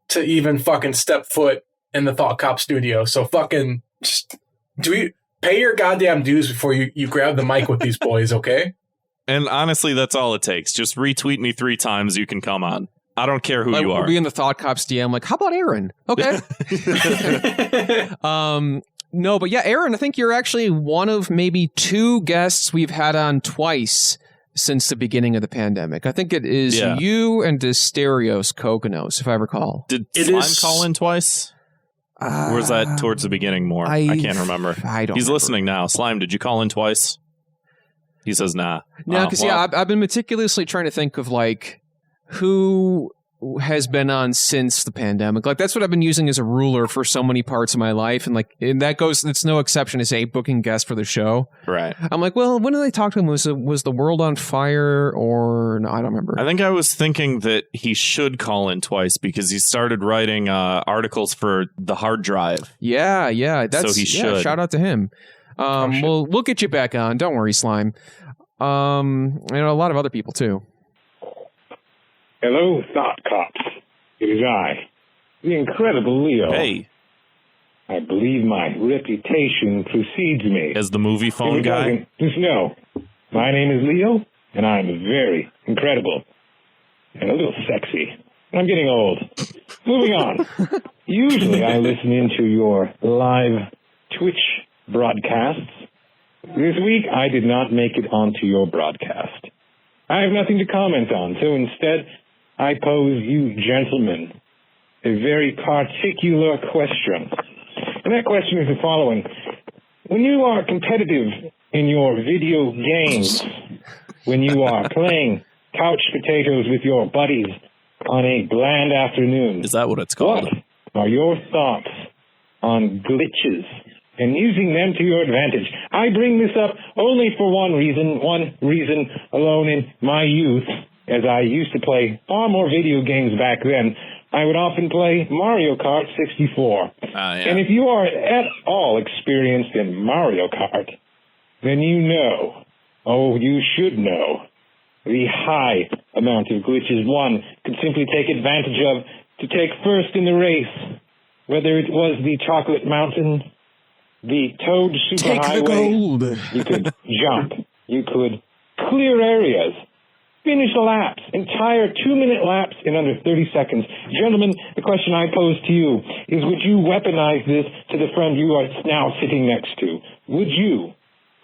to even fucking step foot in the Thought Cop studio. So fucking pay your goddamn dues before you grab the mic with these boys, okay? And honestly, that's all it takes. Just retweet me 3 times. You can come on. I don't care who you are. We'll be in the Thought Cops DM. Like, how about Aaron? Okay. No, but yeah, Aaron, I think you're actually one of maybe 2 guests we've had on twice since the beginning of the pandemic. I think it is you and Desterios Kokonos, if I recall. Did Slime call in twice? Or was that towards the beginning more? I can't remember. I don't He's remember. listening now. Slime, did you call in twice? He says, nah. No, because I've been meticulously trying to think of like who has been on since the pandemic. Like, that's what I've been using as a ruler for so many parts of my life. And like, that goes, it's no exception to say booking guests for the show. Right. I'm like, well, when did I talk to him? Was the world on fire or no, I don't remember. I think I was thinking that he should call in twice because he started writing articles for the hard drive. Yeah. That's, so he should. Shout out to him. We'll get you back on. Don't worry, Slime. A lot of other people too. Hello, Thought Cops. It is I, the incredible Leo. Hey. I believe my reputation precedes me. As the movie phone guy? Just know, my name is Leo, and I'm very incredible. And a little sexy. I'm getting old. Moving on. Usually I listen into your live Twitch broadcasts. This week I did not make it onto your broadcast. I have nothing to comment on, so instead I pose you gentlemen a very particular question. And that question is the following. When you are competitive in your video games, when you are playing couch potatoes with your buddies on a bland afternoon, is that what it's called? What are your thoughts on glitches and using them to your advantage? I bring this up only for one reason alone. In my youth, as I used to play far more video games back then, I would often play Mario Kart 64. And if you are at all experienced in Mario Kart, then you should know, the high amount of glitches one could simply take advantage of to take first in the race. Whether it was the Chocolate Mountain, the Toad Superhighway, you could jump, you could clear areas, finish laps, entire 2-minute laps in under 30 seconds. Gentlemen, the question I pose to you is, would you weaponize this to the friend you are now sitting next to? Would you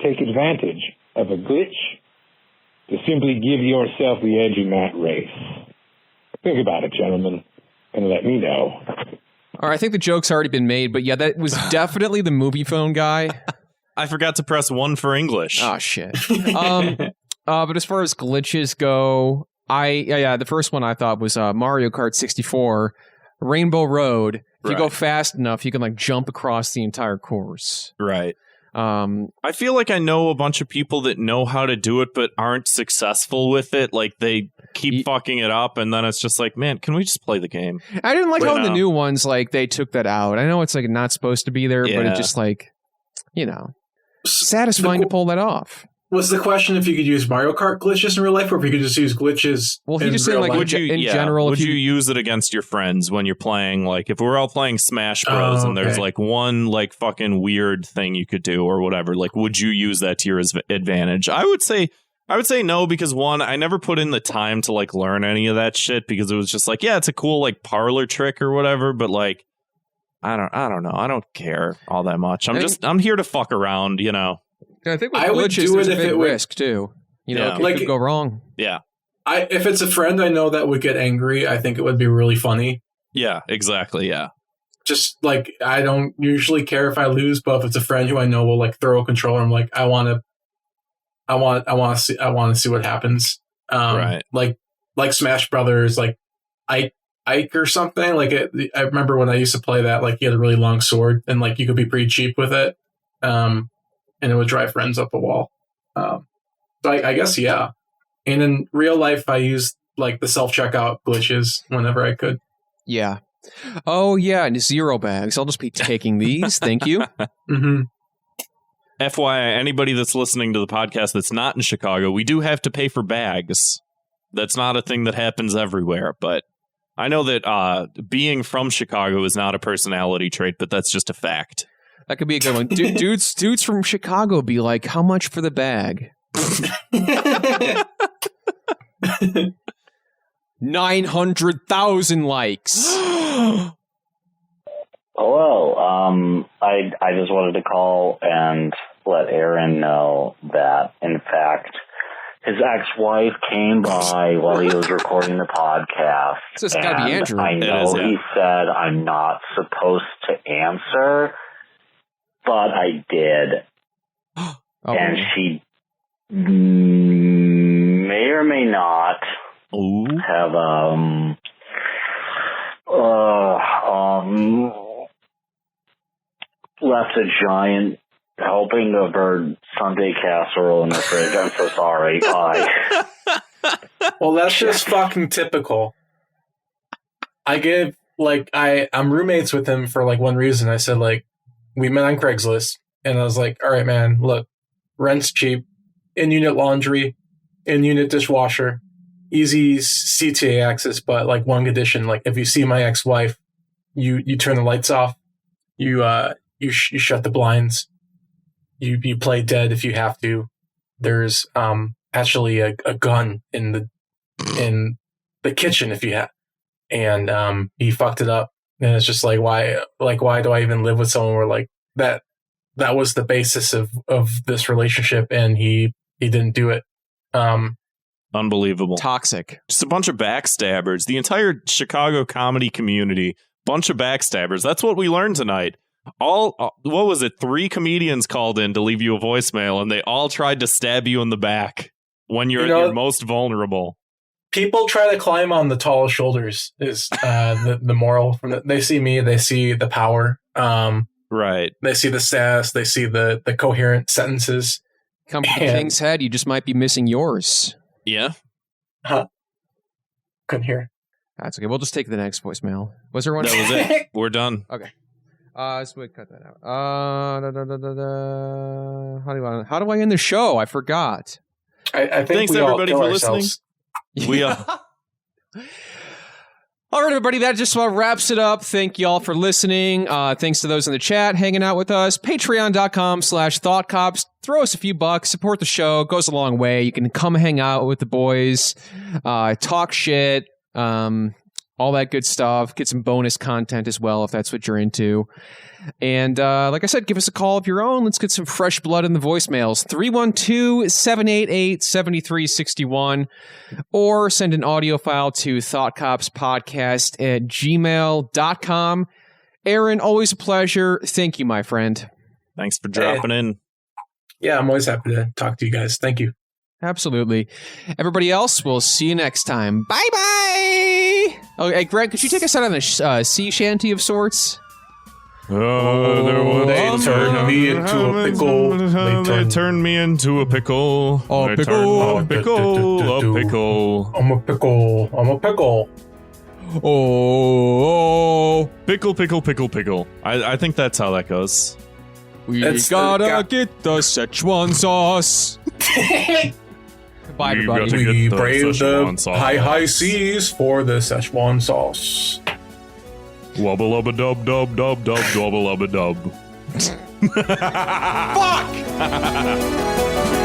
take advantage of a glitch to simply give yourself the edge in that race? Think about it, gentlemen, and let me know. All right, I think the joke's already been made, but yeah, that was definitely the movie phone guy. I forgot to press 1 for English. Oh, shit. But as far as glitches go, the first one I thought was Mario Kart 64, Rainbow Road. If you go fast enough, you can like jump across the entire course. Right. I feel like I know a bunch of people that know how to do it, but aren't successful with it. Like, they keep fucking it up, and then it's just like, man, can we just play the game? I didn't like how in the new ones, like, they took that out. I know it's like not supposed to be there, but it just like, satisfying to pull that off. Was the question if you could use Mario Kart glitches in real life, or if you could just use glitches? Well, he just said like in general. Would you use it against your friends when you're playing? Like, if we're all playing Smash Bros. And there's like one like fucking weird thing you could do or whatever, like, would you use that to your advantage? I would say no, because one, I never put in the time to like learn any of that shit because it was just like, yeah, it's a cool like parlor trick or whatever, but like, I don't know, I don't care all that much. I'm here to fuck around, you know. I think with glitches, there's a big risk too. You know, it could go wrong. Yeah. If it's a friend I know that would get angry, I think it would be really funny. Yeah, exactly. Yeah. Just like, I don't usually care if I lose, but if it's a friend who I know will like throw a controller, I'm like, I want to see what happens. Right. Like Smash Brothers, like Ike or something. Like I remember when I used to play that, like he had a really long sword and like you could be pretty cheap with it. And it would drive friends up a wall. So I guess, yeah. And in real life, I used like the self-checkout glitches whenever I could. Yeah. Oh, yeah. And 0 bags. I'll just be taking these. Thank you. Mm-hmm. FYI, anybody that's listening to the podcast that's not in Chicago, we do have to pay for bags. That's not a thing that happens everywhere. But I know that being from Chicago is not a personality trait, but that's just a fact. That could be a good one. Dudes from Chicago be like, how much for the bag? 900,000 likes. Hello. I just wanted to call and let Aaron know that, in fact, his ex-wife came by while he was recording the podcast. So it's gotta be Andrew. I know he said I'm not supposed to answer, but I did. And she may or may not have left a giant helping of her Sunday casserole in the fridge. I'm so sorry. Bye. Well, that's just fucking typical. I'm roommates with him for like one reason. I said, like, we met on Craigslist, and I was like, all right, man, look, rent's cheap, in-unit laundry, in-unit dishwasher, easy CTA access, but like one condition, like if you see my ex-wife, you turn the lights off, you shut the blinds, you play dead if you have to. There's actually a gun in the kitchen if you have, and he fucked it up. And it's just like, why do I even live with someone where like that was the basis of this relationship, and he didn't do it. Unbelievable. Toxic. Just a bunch of backstabbers. The entire Chicago comedy community, bunch of backstabbers. That's what we learned tonight. What was it? 3 comedians called in to leave you a voicemail, and they all tried to stab you in the back when you're at your most vulnerable. People try to climb on the tallest shoulders is the moral from it. They see me, they see the power. Right. They see the sass, they see the coherent sentences. Come from the king's head, you just might be missing yours. Yeah. Huh. Couldn't hear. That's okay. We'll just take the next voicemail. Was there one? That was it. We're done. Okay. So we cut that out. How do I end the show? I forgot. I think thanks everybody for listening. We All right, everybody, that just about wraps it up. Thank you all for listening. Thanks to those in the chat hanging out with us. Patreon.com/ThoughtCops. Throw us a few bucks. Support the show. It goes a long way. You can come hang out with the boys, talk shit, all that good stuff. Get some bonus content as well if that's what you're into. And like I said, give us a call of your own. Let's get some fresh blood in the voicemails. 312-788-7361. Or send an audio file to thoughtcopspodcast@gmail.com. Aaron, always a pleasure. Thank you, my friend. Thanks for dropping in. Yeah, I'm always happy to talk to you guys. Thank you. Absolutely. Everybody else, we'll see you next time. Bye-bye! Oh, hey, Greg, could you take us out on a sea shanty of sorts? They turned me into a pickle. They turned me into a pickle. A pickle. A pickle. A pickle. I'm a pickle. I'm a pickle. Oh. Pickle, pickle, pickle, pickle. I think that's how that goes. We gotta get the Szechuan sauce. Bye, everybody. We brave the high seas for the Szechuan sauce. Wubba lubba dub dub dub dub dubba lubba dub. Fuck!